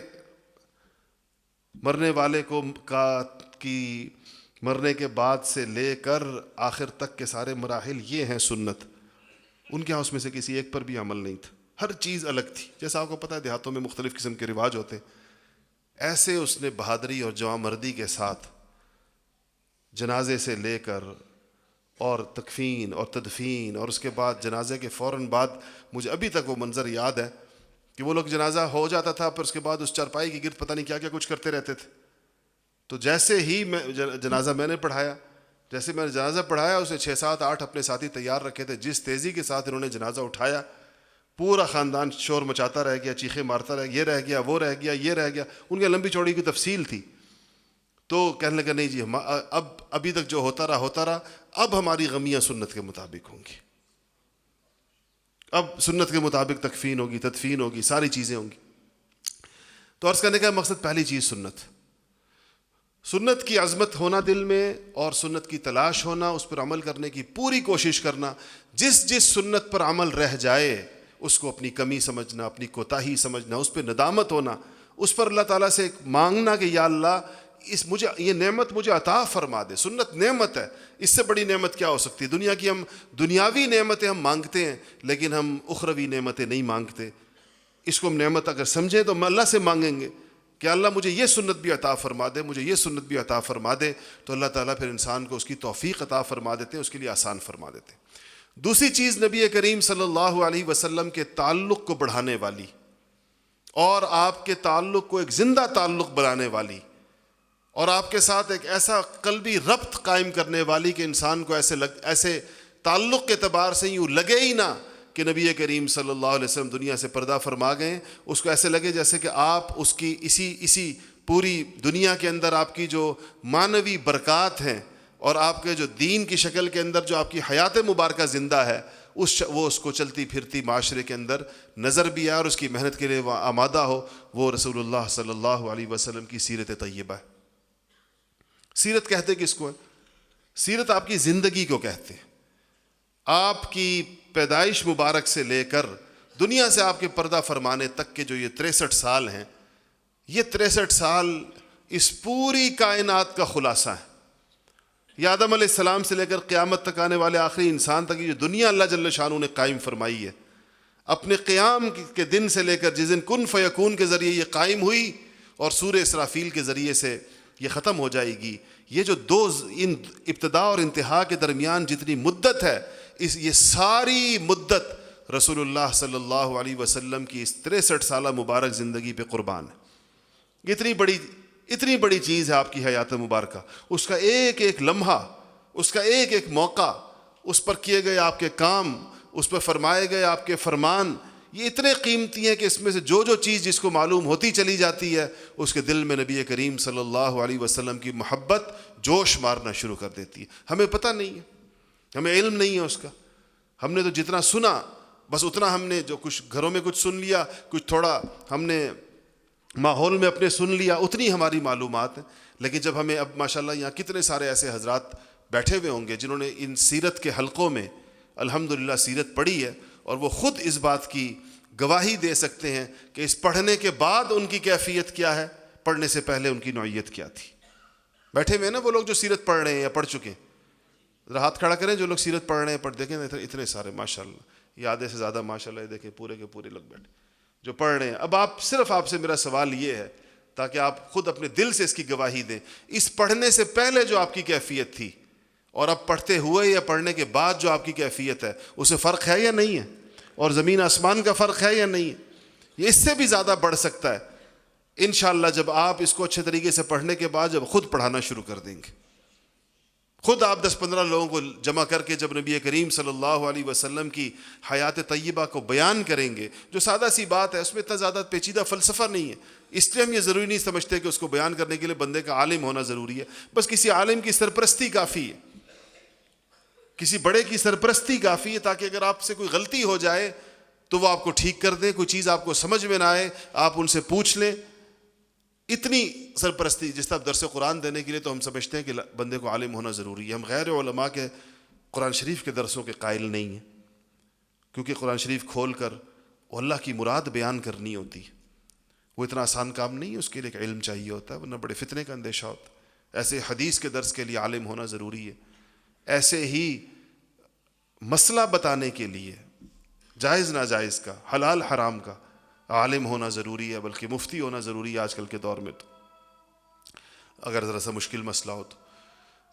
مرنے والے کی مرنے کے بعد سے لے کر آخر تک کے سارے مراحل یہ ہیں سنت۔ ان کے ہاں اس میں سے کسی ایک پر بھی عمل نہیں تھا، ہر چیز الگ تھی۔ جیسا آپ کو پتہ ہے دیہاتوں میں مختلف قسم کے رواج ہوتے ہیں، ایسے اس نے بہادری اور جواں مردی کے ساتھ جنازے سے لے کر اور تکفین اور تدفین، اور اس کے بعد جنازے کے فوراً بعد مجھے ابھی تک وہ منظر یاد ہے کہ وہ لوگ جنازہ ہو جاتا تھا، پھر اس کے بعد اس چارپائی کی گرد پتہ نہیں کیا کیا کچھ کرتے رہتے تھے۔ تو جیسے ہی جنازہ میں نے پڑھایا، جیسے میں نے جنازہ پڑھایا، اسے 6 7 8 اپنے ساتھی تیار رکھے تھے، جس تیزی کے ساتھ انہوں نے جنازہ اٹھایا، پورا خاندان شور مچاتا رہ گیا، چیخیں مارتا رہ گیا، یہ رہ گیا، وہ رہ گیا، یہ رہ گیا۔ ان کی لمبی چوڑی کی تفصیل تھی۔ تو کہنے لگا نہیں جی اب ابھی تک جو ہوتا رہا، اب ہماری غمیاں سنت کے مطابق ہوں گی، اب سنت کے مطابق تکفین ہوگی، تدفین ہوگی، ساری چیزیں ہوں گی۔ تو عرض کرنے کا مقصد پہلی چیز سنت کی عظمت ہونا دل میں، اور سنت کی تلاش ہونا، اس پر عمل کرنے کی پوری کوشش کرنا۔ جس سنت پر عمل رہ جائے اس کو اپنی کمی سمجھنا، اپنی کوتاہی سمجھنا، اس پہ ندامت ہونا، اس پر اللہ تعالیٰ سے مانگنا کہ یا اللہ مجھے یہ نعمت مجھے عطا فرما دے۔ سنت نعمت ہے، اس سے بڑی نعمت کیا ہو سکتی ہے؟ دنیا کی ہم دنیاوی نعمتیں ہم مانگتے ہیں، لیکن ہم اخروی نعمتیں نہیں مانگتے۔ اس کو ہم نعمت اگر سمجھیں تو ہم اللہ سے مانگیں گے کہ اللہ مجھے یہ سنت بھی عطا فرما دے، مجھے یہ سنت بھی عطا فرما دے، تو اللہ تعالیٰ پھر انسان کو اس کی توفیق عطا فرما دیتے ہیں، اس کے لیے آسان فرما دیتے ہیں۔ دوسری چیز نبی کریم صلی اللہ علیہ وسلم کے تعلق کو بڑھانے والی اور آپ کے تعلق کو ایک زندہ تعلق بنانے والی، اور آپ کے ساتھ ایک ایسا قلبی ربط قائم کرنے والی کہ انسان کو ایسے تعلق کے اعتبار سے یوں لگے ہی نہ کہ نبی کریم صلی اللہ علیہ وسلم دنیا سے پردہ فرما گئے، اس کو ایسے لگے جیسے کہ آپ اس کی اسی پوری دنیا کے اندر آپ کی جو معنوی برکات ہیں اور آپ کے جو دین کی شکل کے اندر جو آپ کی حیات مبارکہ زندہ ہے، وہ اس کو چلتی پھرتی معاشرے کے اندر نظر بھی آئے اور اس کی محنت کے لیے وہ آمادہ ہو۔ وہ رسول اللہ صلی اللہ علیہ وسلم کی سیرت طیبہ ہے۔ سیرت کہتے کس کو ہے؟ سیرت آپ کی زندگی کو کہتے ہیں۔ آپ کی پیدائش مبارک سے لے کر دنیا سے آپ کے پردہ فرمانے تک کے جو یہ 63 سال ہیں، یہ 63 سال اس پوری کائنات کا خلاصہ ہے۔ یہ آدم علیہ السلام سے لے کر قیامت تک آنے والے آخری انسان تک یہ دنیا اللہ جل شانہ نے قائم فرمائی ہے۔ اپنے قیام کے دن سے لے کر جس دن کن فیکون کے ذریعے یہ قائم ہوئی اور سورہ اسرافیل کے ذریعے سے یہ ختم ہو جائے گی، یہ جو ان ابتدا اور انتہا کے درمیان جتنی مدت ہے، یہ ساری مدت رسول اللہ صلی اللہ علیہ وسلم کی اس 63 سالہ مبارک زندگی پہ قربان ہے۔ اتنی بڑی چیز ہے آپ کی حیات مبارکہ، اس کا ایک ایک لمحہ اس کا ایک ایک موقع، اس پر کیے گئے آپ کے کام، اس پر فرمائے گئے آپ کے فرمان، یہ اتنے قیمتی ہیں کہ اس میں سے جو چیز جس کو معلوم ہوتی چلی جاتی ہے اس کے دل میں نبی کریم صلی اللہ علیہ وسلم کی محبت جوش مارنا شروع کر دیتی ہے۔ ہمیں پتہ نہیں ہے، ہمیں علم نہیں ہے اس کا، ہم نے تو جتنا سنا بس اتنا ہم نے، جو کچھ گھروں میں کچھ سن لیا، کچھ تھوڑا ہم نے ماحول میں اپنے سن لیا، اتنی ہماری معلومات ہیں۔ لیکن جب ہمیں اب ماشاءاللہ یہاں کتنے سارے ایسے حضرات بیٹھے ہوئے ہوں گے جنہوں نے ان سیرت کے حلقوں میں الحمدللہ سیرت پڑھی ہے، اور وہ خود اس بات کی گواہی دے سکتے ہیں کہ اس پڑھنے کے بعد ان کی کیفیت کیا ہے، پڑھنے سے پہلے ان کی نوعیت کیا تھی۔ بیٹھے ہوئے ہیں نا وہ لوگ جو سیرت پڑھ رہے ہیں یا پڑھ چکے ہیں، ذرا ہاتھ کھڑا کریں جو لوگ سیرت پڑھ رہے ہیں، پڑھ دیکھیں اتنے سارے ماشاءاللہ، یہ آدھے سے زیادہ ماشاءاللہ، دیکھیں پورے کے پورے لوگ بیٹھے جو پڑھ رہے ہیں۔ اب آپ سے میرا سوال یہ ہے تاکہ آپ خود اپنے دل سے اس کی گواہی دیں، اس پڑھنے سے پہلے جو آپ کی کیفیت تھی اور اب پڑھتے ہوئے یا پڑھنے کے بعد جو آپ کی کیفیت ہے، اسے فرق ہے یا نہیں ہے؟ اور زمین آسمان کا فرق ہے یا نہیں ہے؟ یہ اس سے بھی زیادہ بڑھ سکتا ہے انشاءاللہ جب آپ اس کو اچھے طریقے سے پڑھنے کے بعد جب خود پڑھانا شروع کر دیں گے، خود آپ 10-15 لوگوں کو جمع کر کے جب نبی کریم صلی اللہ علیہ وسلم کی حیات طیبہ کو بیان کریں گے، جو سادہ سی بات ہے، اس میں اتنا زیادہ پیچیدہ فلسفہ نہیں ہے، اس لیے ہم یہ ضروری نہیں سمجھتے کہ اس کو بیان کرنے کے لیے بندے کا عالم ہونا ضروری ہے، بس کسی عالم کی سرپرستی کافی ہے، کسی بڑے کی سرپرستی کافی ہے، تاکہ اگر آپ سے کوئی غلطی ہو جائے تو وہ آپ کو ٹھیک کر دیں، کوئی چیز آپ کو سمجھ میں نہ آئے آپ ان سے پوچھ لیں۔ اتنی سرپرستی، جس طرح درس قرآن دینے کے لیے تو ہم سمجھتے ہیں کہ بندے کو عالم ہونا ضروری ہے، ہم غیر علماء کے قرآن شریف کے درسوں کے قائل نہیں ہیں، کیونکہ قرآن شریف کھول کر وہ اللہ کی مراد بیان کرنی ہوتی ہے، وہ اتنا آسان کام نہیں ہے، اس کے لیے ایک علم چاہیے ہوتا ہے، ورنہ بڑے فتنے کا اندیشہ ہوتا ہے۔ ایسے حدیث کے درس کے لیے عالم ہونا ضروری ہے، ایسے ہی مسئلہ بتانے کے لیے جائز ناجائز کا، حلال حرام کا عالم ہونا ضروری ہے، بلکہ مفتی ہونا ضروری ہے آج کل کے دور میں، تو اگر ذرا سا مشکل مسئلہ ہو تو۔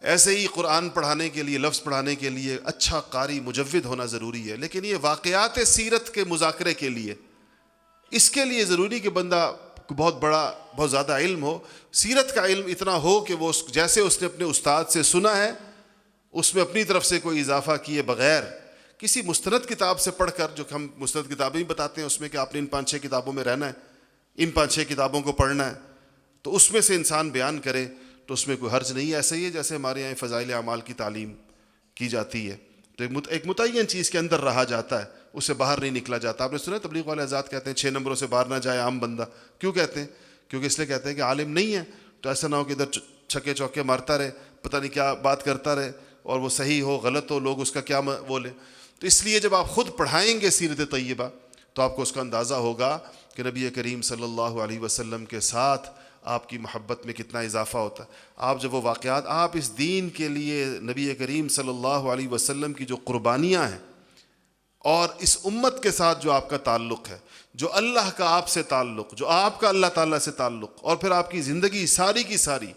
ایسے ہی قرآن پڑھانے کے لیے، لفظ پڑھانے کے لیے اچھا قاری مجود ہونا ضروری ہے، لیکن یہ واقعات سیرت کے مذاکرے کے لیے، اس کے لیے ضروری کہ بندہ کو بہت زیادہ علم ہو، سیرت کا علم اتنا ہو کہ وہ جیسے اس نے اپنے استاد سے سنا ہے اس میں اپنی طرف سے کوئی اضافہ کیے بغیر، کسی مستند کتاب سے پڑھ کر، جو کہ ہم مستند کتابیں بھی بتاتے ہیں اس میں کہ آپ نے ان 5-6 کتابوں میں رہنا ہے، ان 5-6 کتابوں کو پڑھنا ہے، تو اس میں سے انسان بیان کرے تو اس میں کوئی حرج نہیں ہے۔ ایسا ہی ہے جیسے ہمارے یہاں فضائل اعمال کی تعلیم کی جاتی ہے، تو ایک متعین چیز کے اندر رہا جاتا ہے، اس سے باہر نہیں نکلا جاتا۔ آپ نے سنا تبلیغ والے حضرات کہتے ہیں 6 نمبروں سے باہر نہ جائے عام بندہ، کیوں کہتے ہیں؟ کیونکہ اس لیے کہتے ہیں کہ عالم نہیں ہے تو ایسا نہ ہو کہ ادھر چھکے چوکے مارتا رہے، پتہ نہیں کیا بات کرتا رہے، اور وہ صحیح ہو غلط ہو لوگ اس کا کیا بولے۔ تو اس لیے جب آپ خود پڑھائیں گے سیرت طیبہ تو آپ کو اس کا اندازہ ہوگا کہ نبی کریم صلی اللہ علیہ وسلم کے ساتھ آپ کی محبت میں کتنا اضافہ ہوتا ہے۔ آپ جب وہ واقعات، آپ اس دین کے لیے نبی کریم صلی اللہ علیہ وسلم کی جو قربانیاں ہیں اور اس امت کے ساتھ جو آپ کا تعلق ہے، جو اللہ کا آپ سے تعلق، جو آپ کا اللہ تعالیٰ سے تعلق، اور پھر آپ کی زندگی ساری کی ساری،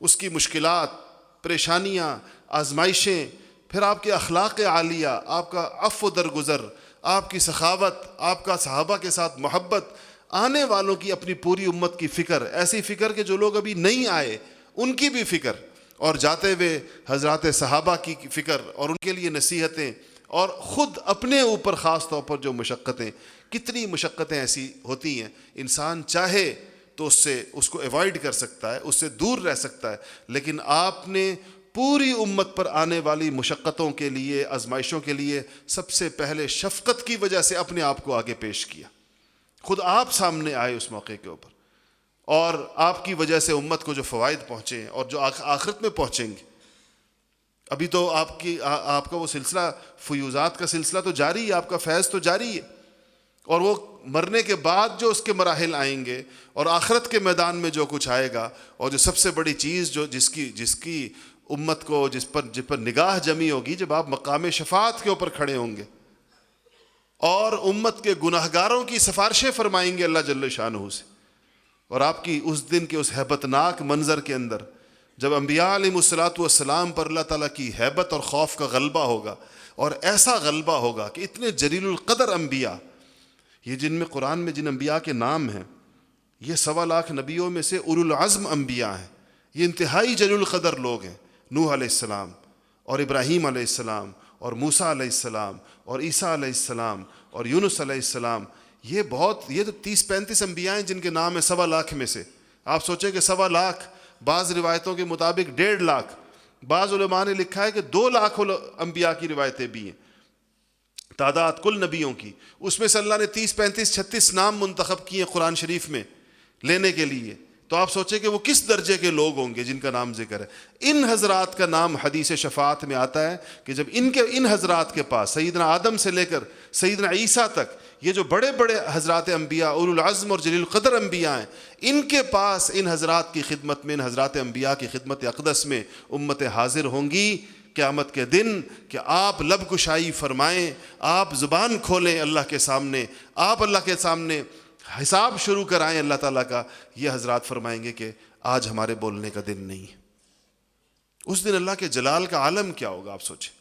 اس کی مشکلات، پریشانیاں، آزمائشیں، پھر آپ کے اخلاق عالیہ، آپ کا عفو درگزر، آپ کی سخاوت، آپ کا صحابہ کے ساتھ محبت، آنے والوں کی اپنی پوری امت کی فکر، ایسی فکر کہ جو لوگ ابھی نہیں آئے ان کی بھی فکر، اور جاتے ہوئے حضرات صحابہ کی فکر اور ان کے لیے نصیحتیں، اور خود اپنے اوپر خاص طور پر جو مشقتیں، کتنی مشقتیں ایسی ہوتی ہیں انسان چاہے تو اس کو ایوائڈ کر سکتا ہے، اس سے دور رہ سکتا ہے، لیکن آپ نے پوری امت پر آنے والی مشقتوں کے لیے، آزمائشوں کے لیے سب سے پہلے شفقت کی وجہ سے اپنے آپ کو آگے پیش کیا، خود آپ سامنے آئے اس موقع کے اوپر، اور آپ کی وجہ سے امت کو جو فوائد پہنچے ہیں اور جو آخرت میں پہنچیں گے۔ ابھی تو آپ کا وہ سلسلہ، فیوزات کا سلسلہ تو جاری ہے، آپ کا فیض تو جاری ہے، اور وہ مرنے کے بعد جو اس کے مراحل آئیں گے اور آخرت کے میدان میں جو کچھ آئے گا، اور جو سب سے بڑی چیز جو جس کی امت کو جس پر نگاہ جمی ہوگی، جب آپ مقام شفاعت کے اوپر کھڑے ہوں گے اور امت کے گناہگاروں کی سفارشیں فرمائیں گے اللہ جل شانہ سے، اور آپ کی اس دن کے اس ہیبت ناک منظر کے اندر جب انبیاء علیہ الصلوۃ والسلام پر اللہ تعالیٰ کی ہیبت اور خوف کا غلبہ ہوگا، اور ایسا غلبہ ہوگا کہ اتنے جلیل القدر انبیاء، یہ جن میں قرآن میں جن انبیاء کے نام ہیں، یہ 1.25 لاکھ نبیوں میں سے اولو العزم انبیاء ہیں، یہ انتہائی جلیل القدر لوگ ہیں، نوح علیہ السلام اور ابراہیم علیہ السلام اور موسیٰ علیہ السلام اور عیسیٰ علیہ السلام اور یونس علیہ السلام، یہ تو 30-35 انبیاء ہیں جن کے نام ہے 1.25 لاکھ میں سے۔ آپ سوچیں کہ 1.25 لاکھ، بعض روایتوں کے مطابق 1.5 لاکھ، بعض علماء نے لکھا ہے کہ 2 لاکھ انبیاء کی روایتیں بھی ہیں، تعداد کل نبیوں کی۔ اس میں سے اللہ نے 30 35 36 نام منتخب کیے قرآن شریف میں لینے کے لیے، تو آپ سوچیں کہ وہ کس درجے کے لوگ ہوں گے جن کا نام ذکر ہے۔ ان حضرات کا نام حدیث شفاعت میں آتا ہے کہ جب ان حضرات کے پاس سیدنا آدم سے لے کر سیدنا عیسیٰ تک یہ جو بڑے بڑے حضرات انبیاء، اولو العزم اور جلیل القدر انبیاء ہیں، ان کے پاس ان حضرات کی خدمت میں، ان حضرات انبیاء کی خدمت اقدس میں امت حاضر ہوں گی قیامت کے دن کہ آپ لب کشائی فرمائیں، آپ زبان کھولیں اللہ کے سامنے، آپ اللہ کے سامنے حساب شروع کرائیں اللہ تعالیٰ کا۔ یہ حضرات فرمائیں گے کہ آج ہمارے بولنے کا دن نہیں ہے۔ اس دن اللہ کے جلال کا عالم کیا ہوگا، آپ سوچیں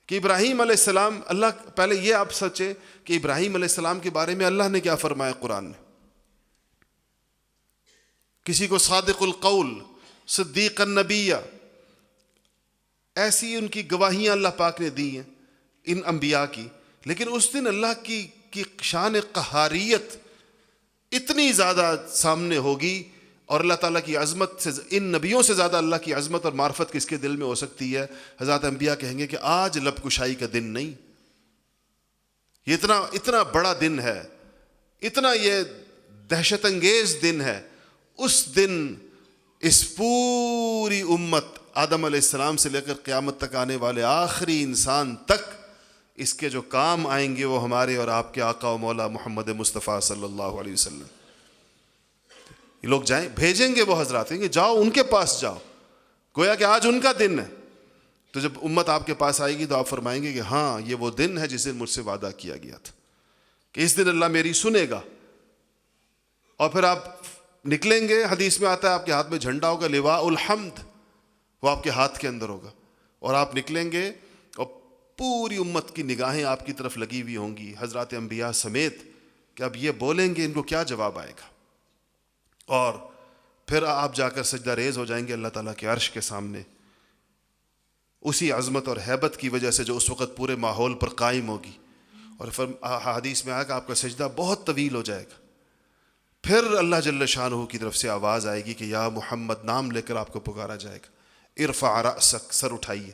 کہ ابراہیم علیہ السلام، اللہ پہلے یہ آپ سوچیں کہ ابراہیم علیہ السلام کے بارے میں اللہ نے کیا فرمایا قرآن میں۔ کسی کو صادق القول، صدیق النبی، ایسی ان کی گواہیاں اللہ پاک نے دی ہیں ان انبیاء کی، لیکن اس دن اللہ کی شان قہاریت اتنی زیادہ سامنے ہوگی، اور اللہ تعالیٰ کی عظمت سے، ان نبیوں سے زیادہ اللہ کی عظمت اور معرفت کس کے دل میں ہو سکتی ہے۔ حضرات انبیاء کہیں گے کہ آج لب کشائی کا دن نہیں، یہ اتنا بڑا دن ہے، اتنا یہ دہشت انگیز دن ہے۔ اس دن اس پوری امت آدم علیہ السلام سے لے کر قیامت تک آنے والے آخری انسان تک اس کے جو کام آئیں گے وہ ہمارے اور آپ کے آقا و مولا محمد مصطفیٰ صلی اللہ علیہ وسلم۔ یہ لوگ جائیں، بھیجیں گے وہ حضرات، کہیں گے جاؤ ان کے پاس جاؤ، گویا کہ آج ان کا دن ہے۔ تو جب امت آپ کے پاس آئے گی تو آپ فرمائیں گے کہ ہاں یہ وہ دن ہے جس دن مجھ سے وعدہ کیا گیا تھا کہ اس دن اللہ میری سنے گا۔ اور پھر آپ نکلیں گے، حدیث میں آتا ہے آپ کے ہاتھ میں جھنڈا ہوگا، لواء الحمد، وہ آپ کے ہاتھ کے اندر ہوگا، اور آپ نکلیں گے اور پوری امت کی نگاہیں آپ کی طرف لگی ہوئی ہوں گی، حضرات انبیاء سمیت، کہ اب یہ بولیں گے ان کو کیا جواب آئے گا۔ اور پھر آپ جا کر سجدہ ریز ہو جائیں گے اللہ تعالیٰ کے عرش کے سامنے، اسی عظمت اور ہیبت کی وجہ سے جو اس وقت پورے ماحول پر قائم ہوگی۔ اور حدیث میں آیا کہ آپ کا سجدہ بہت طویل ہو جائے گا، پھر اللہ جل شانہ کی طرف سے آواز آئے گی کہ یا محمد، نام لے کر آپ کو پکارا جائے گا، ارفع رأسک، سر اٹھائیے،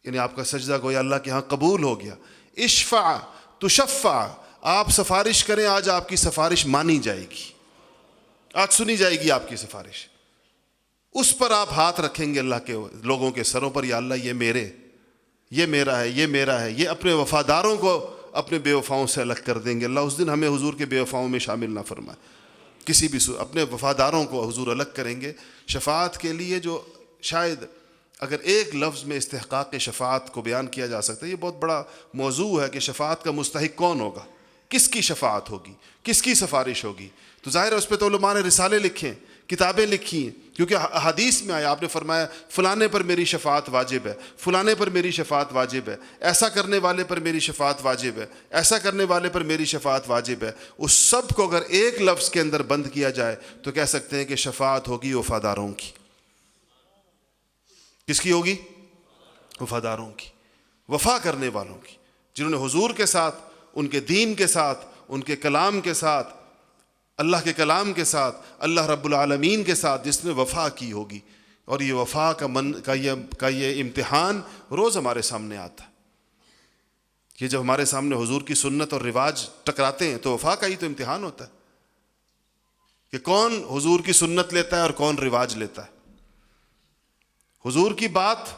یعنی آپ کا سجدہ گویا اللہ کے ہاں قبول ہو گیا۔ اشفع تشفع، آپ سفارش کریں، آج آپ کی سفارش مانی جائے گی، آج سنی جائے گی آپ کی سفارش۔ اس پر آپ ہاتھ رکھیں گے اللہ کے لوگوں کے سروں پر، یا اللہ یہ میرا ہے، یہ میرا ہے۔ یہ اپنے وفاداروں کو اپنے بے وفاؤں سے الگ کر دیں گے۔ اللہ اس دن ہمیں حضور کے بے وفاؤں میں شامل نہ فرمائے، کسی بھی اپنے وفاداروں کو حضور الگ کریں گے شفاعت کے لیے۔ جو شاید اگر ایک لفظ میں استحقاق شفاعت کو بیان کیا جا سکتا ہے، یہ بہت بڑا موضوع ہے کہ شفاعت کا مستحق کون ہوگا، کس کی شفاعت ہوگی، کس کی سفارش ہوگی۔ تو ظاہر ہے اس پہ تو علماء نے رسالے لکھے، کتابیں لکھی ہیں، کیونکہ حدیث میں آیا، آپ نے فرمایا فلانے پر میری شفاعت واجب ہے، فلانے پر میری شفاعت واجب ہے، ایسا کرنے والے پر میری شفاعت واجب ہے، ایسا کرنے والے پر میری شفاعت واجب ہے۔ اس سب کو اگر ایک لفظ کے اندر بند کیا جائے تو کہہ سکتے ہیں کہ شفاعت ہوگی وفاداروں کی۔ کس کی ہوگی؟ وفاداروں کی، وفا کرنے والوں کی، جنہوں نے حضور کے ساتھ، ان کے دین کے ساتھ، ان کے کلام کے ساتھ، اللہ کے کلام کے ساتھ، اللہ رب العالمین کے ساتھ جس نے وفا کی ہوگی۔ اور یہ وفا کا یہ امتحان روز ہمارے سامنے آتا ہے۔ یہ جب ہمارے سامنے حضور کی سنت اور رواج ٹکراتے ہیں تو وفا کا ہی تو امتحان ہوتا ہے کہ کون حضور کی سنت لیتا ہے اور کون رواج لیتا ہے۔ حضور کی بات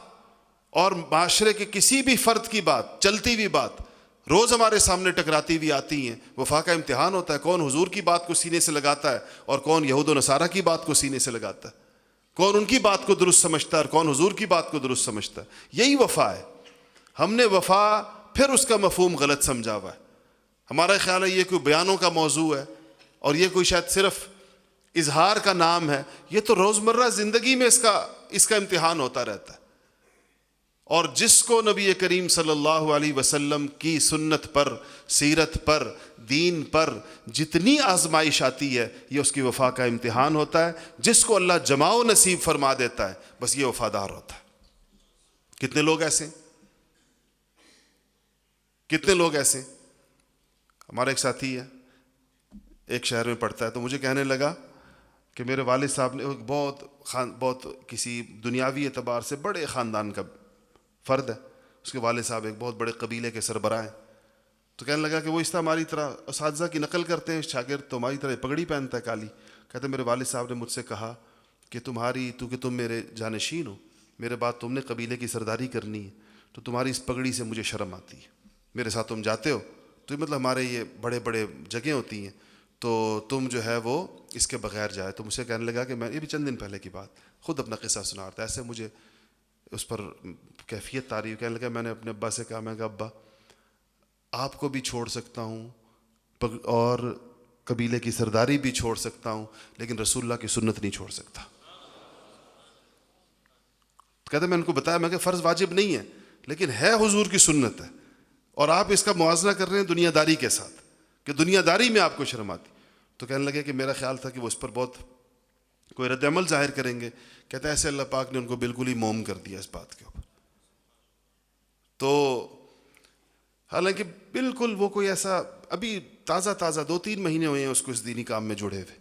اور معاشرے کے کسی بھی فرد کی بات، چلتی ہوئی بات روز ہمارے سامنے ٹکراتی ہوئی آتی ہیں۔ وفا کا امتحان ہوتا ہے، کون حضور کی بات کو سینے سے لگاتا ہے اور کون یہود و نصارہ کی بات کو سینے سے لگاتا ہے، کون ان کی بات کو درست سمجھتا ہے اور کون حضور کی بات کو درست سمجھتا ہے۔ یہی وفا ہے۔ ہم نے وفا پھر اس کا مفہوم غلط سمجھا ہوا ہے۔ ہمارا خیال ہے یہ کوئی بیانوں کا موضوع ہے اور یہ کوئی شاید صرف اظہار کا نام ہے۔ یہ تو روزمرہ زندگی میں اس کا امتحان ہوتا رہتا ہے۔ اور جس کو نبی کریم صلی اللہ علیہ وسلم کی سنت پر، سیرت پر، دین پر جتنی آزمائش آتی ہے یہ اس کی وفا کا امتحان ہوتا ہے۔ جس کو اللہ جماع و نصیب فرما دیتا ہے بس یہ وفادار ہوتا ہے۔ کتنے لوگ ایسے ہیں؟ کتنے لوگ ایسے ہیں؟ ہمارا ایک ساتھی ہے، ایک شہر میں پڑھتا ہے، تو مجھے کہنے لگا کہ میرے والد صاحب نے بہت کسی دنیاوی اعتبار سے بڑے خاندان کا فرد ہے، اس کے والد صاحب ایک بہت بڑے قبیلے کے سربراہ ہیں، تو کہنے لگا کہ وہ اس طرح ہماری طرح اساتذہ کی نقل کرتے ہیں، شاگرد تو ہماری طرح پگڑی پہنتا ہے کالی. کہتے میرے والد صاحب نے مجھ سے کہا کہ کہ تم میرے جانشین ہو، میرے بعد تم نے قبیلے کی سرداری کرنی ہے، تو تمہاری اس پگڑی سے مجھے شرم آتی ہے، میرے ساتھ تم جاتے ہو تو مطلب ہمارے یہ بڑے بڑے جگہیں ہوتی ہیں تو تم جو ہے وہ اس کے بغیر جائے. تو مجھ سے کہنے لگا کہ میں، یہ بھی چند دن پہلے کی بات، خود اپنا قصہ سنا رہا تھا، ایسے مجھے اس پر کیفیت تاری. کہنے لگا میں نے اپنے ابا سے کہا، میں کہا ابا آپ کو بھی چھوڑ سکتا ہوں اور قبیلے کی سرداری بھی چھوڑ سکتا ہوں، لیکن رسول اللہ کی سنت نہیں چھوڑ سکتا. کہتے میں ان کو بتایا، میں کہ فرض واجب نہیں ہے لیکن ہے حضور کی سنت ہے، اور آپ اس کا موازنہ کر رہے ہیں دنیا داری کے ساتھ کہ دنیا داری میں آپ کو شرم آتی. تو کہنے لگے کہ میرا خیال تھا کہ وہ اس پر بہت کوئی رد عمل ظاہر کریں گے. کہتے ہیں ایسے اللہ پاک نے ان کو بالکل ہی موم کر دیا اس بات کے اوپر. تو حالانکہ بالکل وہ کوئی ایسا ابھی تازہ 2-3 مہینے ہوئے ہیں اس کو اس دینی کام میں جڑے ہوئے،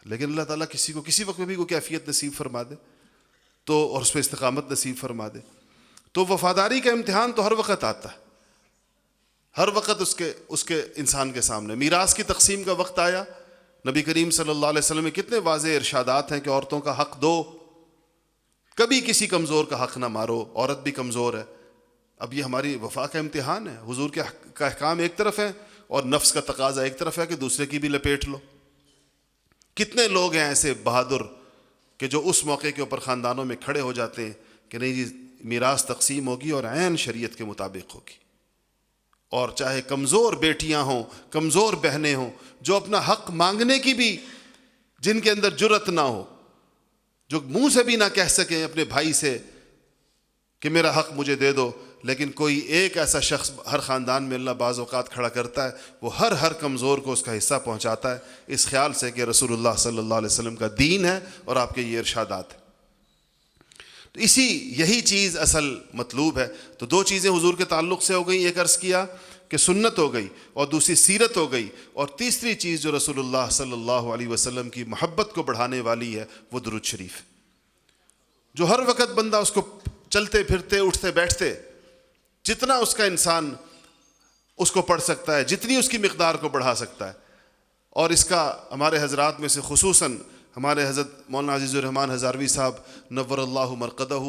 لیکن اللہ تعالیٰ کسی کو کسی وقت میں بھی کوئی کیفیت نصیب فرما دے تو، اور اس پہ استقامت نصیب فرما دے تو وفاداری کا امتحان تو ہر وقت آتا ہے، ہر وقت اس کے انسان کے سامنے. میراث کی تقسیم کا وقت آیا، نبی کریم صلی اللہ علیہ وسلم میں کتنے واضح ارشادات ہیں کہ عورتوں کا حق دو، کبھی کسی کمزور کا حق نہ مارو، عورت بھی کمزور ہے. اب یہ ہماری وفا کا امتحان ہے. حضور کے کا احکام ایک طرف ہے اور نفس کا تقاضا ایک طرف ہے کہ دوسرے کی بھی لپیٹ لو. کتنے لوگ ہیں ایسے بہادر کہ جو اس موقع کے اوپر خاندانوں میں کھڑے ہو جاتے ہیں کہ نہیں جی میراث تقسیم ہوگی اور عین شریعت کے مطابق ہوگی، اور چاہے کمزور بیٹیاں ہوں، کمزور بہنیں ہوں، جو اپنا حق مانگنے کی بھی جن کے اندر جرت نہ ہو، جو منہ سے بھی نہ کہہ سکیں اپنے بھائی سے کہ میرا حق مجھے دے دو، لیکن کوئی ایک ایسا شخص ہر خاندان میں اللہ بعض اوقات کھڑا کرتا ہے، وہ ہر کمزور کو اس کا حصہ پہنچاتا ہے، اس خیال سے کہ رسول اللہ صلی اللہ علیہ وسلم کا دین ہے اور آپ کے یہ ارشادات ہیں. تو یہی چیز اصل مطلوب ہے. تو 2 چیزیں حضور کے تعلق سے ہو گئیں، ایک عرض کیا کہ سنت ہو گئی اور دوسری سیرت ہو گئی، اور تیسری چیز جو رسول اللہ صلی اللہ علیہ وسلم کی محبت کو بڑھانے والی ہے وہ درود شریف، جو ہر وقت بندہ اس کو چلتے پھرتے اٹھتے بیٹھتے جتنا اس کا انسان اس کو پڑھ سکتا ہے، جتنی اس کی مقدار کو بڑھا سکتا ہے. اور اس کا ہمارے حضرات میں سے خصوصاً ہمارے حضرت مولانا عزیز الرحمن ہزاروی صاحب نور اللہ مرقدہ،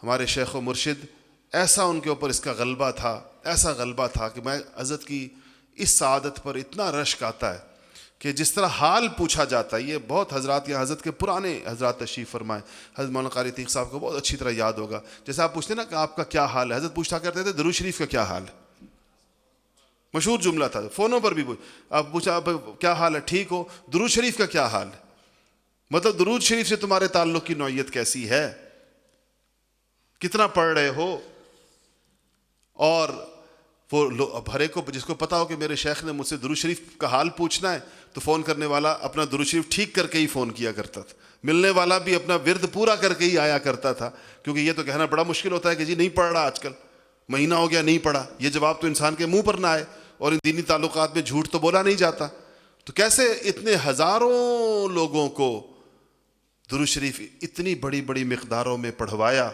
ہمارے شیخ و مرشد، ایسا ان کے اوپر اس کا غلبہ تھا، ایسا غلبہ تھا کہ میں حضرت کی اس سعادت پر اتنا رشک آتا ہے کہ جس طرح حال پوچھا جاتا ہے. یہ بہت حضرات یا حضرت کے پرانے حضرات تشریف فرمائے، حضرت مولانا قاری عتیق صاحب کو بہت اچھی طرح یاد ہوگا. جیسے آپ پوچھتے ہیں نا کہ آپ کا کیا حال ہے، حضرت پوچھا کرتے تھے درود شریف کا کیا حال ہے. مشہور جملہ تھا، فونوں پر بھی آپ پوچھا آپ کیا حال ہے، ٹھیک ہو، درود شریف کا کیا حال ہے، مطلب درود شریف سے تمہارے تعلق کی نوعیت کیسی ہے، کتنا پڑھ رہے ہو. اور وہ اب ہر ایک کو جس کو پتا ہو کہ میرے شیخ نے مجھ سے درود شریف کا حال پوچھنا ہے تو فون کرنے والا اپنا درود شریف ٹھیک کر کے ہی فون کیا کرتا تھا، ملنے والا بھی اپنا ورد پورا کر کے ہی آیا کرتا تھا، کیونکہ یہ تو کہنا بڑا مشکل ہوتا ہے کہ جی نہیں پڑھ رہا، آج کل مہینہ ہو گیا نہیں پڑھا. یہ جواب تو انسان کے منہ پر نہ آئے، اور ان دینی تعلقات میں جھوٹ تو بولا نہیں جاتا. تو کیسے اتنے ہزاروں لوگوں کو درود شریف اتنی بڑی بڑی مقداروں میں پڑھوایا،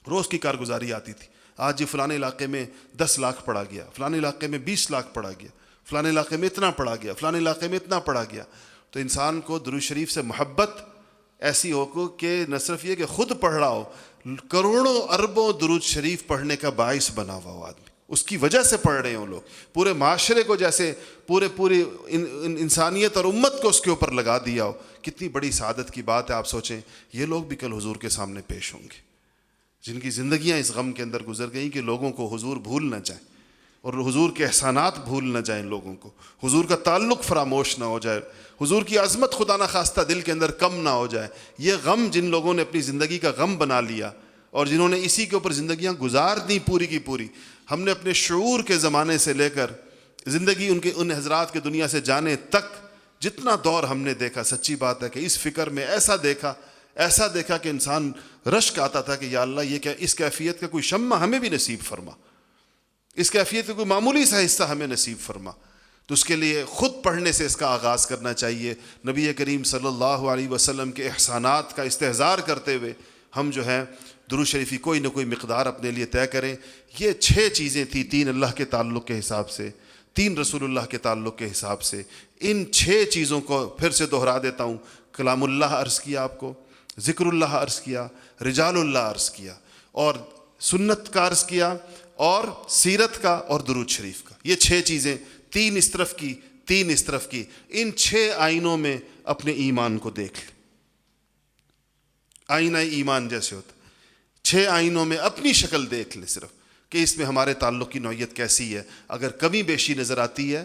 روز کی کارگزاری آتی تھی. آج یہ فلانے علاقے میں 10 لاکھ پڑھا گیا، فلانے علاقے میں 20 لاکھ پڑھا گیا، فلانے علاقے میں اتنا پڑھا گیا، فلانے علاقے میں اتنا پڑھا گیا. تو انسان کو درود شریف سے محبت ایسی ہو کہ نہ صرف یہ کہ خود پڑھ رہا ہو، کروڑوں اربوں درود شریف پڑھنے کا باعث بنا ہوا ہو آدمی، اس کی وجہ سے پڑھ رہے ہوں لوگ، پورے معاشرے کو جیسے پوری انسانیت اور امت کو اس کے اوپر لگا دیا ہو. کتنی بڑی سعادت کی بات ہے. آپ سوچیں یہ لوگ بھی کل حضور کے سامنے پیش ہوں گے، جن کی زندگیاں اس غم کے اندر گزر گئیں کہ لوگوں کو حضور بھول نہ جائیں، اور حضور کے احسانات بھول نہ جائیں، لوگوں کو حضور کا تعلق فراموش نہ ہو جائے، حضور کی عظمت خدا نہ خواستہ دل کے اندر کم نہ ہو جائے. یہ غم جن لوگوں نے اپنی زندگی کا غم بنا لیا اور جنہوں نے اسی کے اوپر زندگیاں گزار دیں پوری کی پوری. ہم نے اپنے شعور کے زمانے سے لے کر زندگی ان حضرات کے دنیا سے جانے تک جتنا دور ہم نے دیکھا، سچی بات ہے کہ اس فکر میں ایسا دیکھا، ایسا دیکھا کہ انسان رشک آتا تھا کہ یا اللہ یہ کیا، اس کیفیت کا کوئی شمع ہمیں بھی نصیب فرما، اس کیفیت کا کوئی معمولی سا حصہ ہمیں نصیب فرما۔ تو اس کے لیے خود پڑھنے سے اس کا آغاز کرنا چاہیے۔ نبی کریم صلی اللہ علیہ وسلم کے احسانات کا استحضار کرتے ہوئے ہم جو ہے درود شریف کی کوئی نہ کوئی مقدار اپنے لیے طے کریں۔ یہ 6 چیزیں تھیں، 3 اللہ کے تعلق کے حساب سے، 3 رسول اللہ کے تعلق کے حساب سے۔ ان 6 چیزوں کو پھر سے دہرا دیتا ہوں۔ کلام اللہ عرض کیا آپ کو، ذکر اللہ عرض کیا، رجال اللہ عرض کیا، اور سنت کا عرض کیا، اور سیرت کا، اور درود شریف کا۔ یہ 6 چیزیں، 3 اس طرف کی، 3 اس طرف کی۔ ان 6 آئینوں میں اپنے ایمان کو دیکھ لیں، آئینہ ایمان جیسے ہوتا، 6 آئینوں میں اپنی شکل دیکھ لیں صرف، کہ اس میں ہمارے تعلق کی نوعیت کیسی ہے۔ اگر کمی بیشی نظر آتی ہے،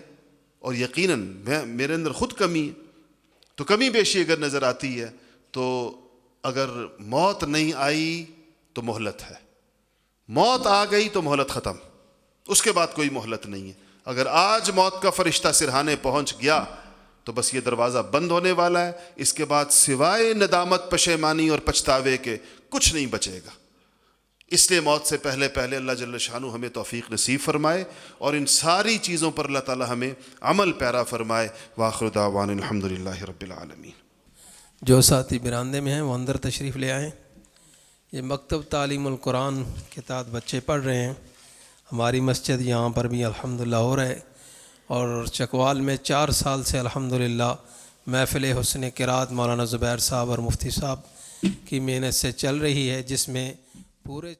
اور یقیناً میرے اندر خود کمی ہے، تو کمی بیشی اگر نظر آتی ہے تو اگر موت نہیں آئی تو مہلت ہے، موت آ گئی تو مہلت ختم، اس کے بعد کوئی مہلت نہیں ہے۔ اگر آج موت کا فرشتہ سرہانے پہنچ گیا تو بس یہ دروازہ بند ہونے والا ہے، اس کے بعد سوائے ندامت، پشیمانی اور پچھتاوے کے کچھ نہیں بچے گا۔ اس لیے موت سے پہلے پہلے اللہ جل شانہ ہمیں توفیق نصیب فرمائے، اور ان ساری چیزوں پر اللہ تعالی ہمیں عمل پیرا فرمائے۔ وآخر دعوانا الحمدللہ رب العالمین۔ جو ساتھی براندے میں ہیں وہ اندر تشریف لے آئیں۔ یہ مکتب تعلیم القرآن کے تحت بچے پڑھ رہے ہیں۔ ہماری مسجد یہاں پر بھی الحمدللہ ہو رہا ہے، اور چکوال میں 4 سال سے الحمدللہ محفل حسن قرات مولانا زبیر صاحب اور مفتی صاحب کی محنت سے چل رہی ہے، جس میں پورے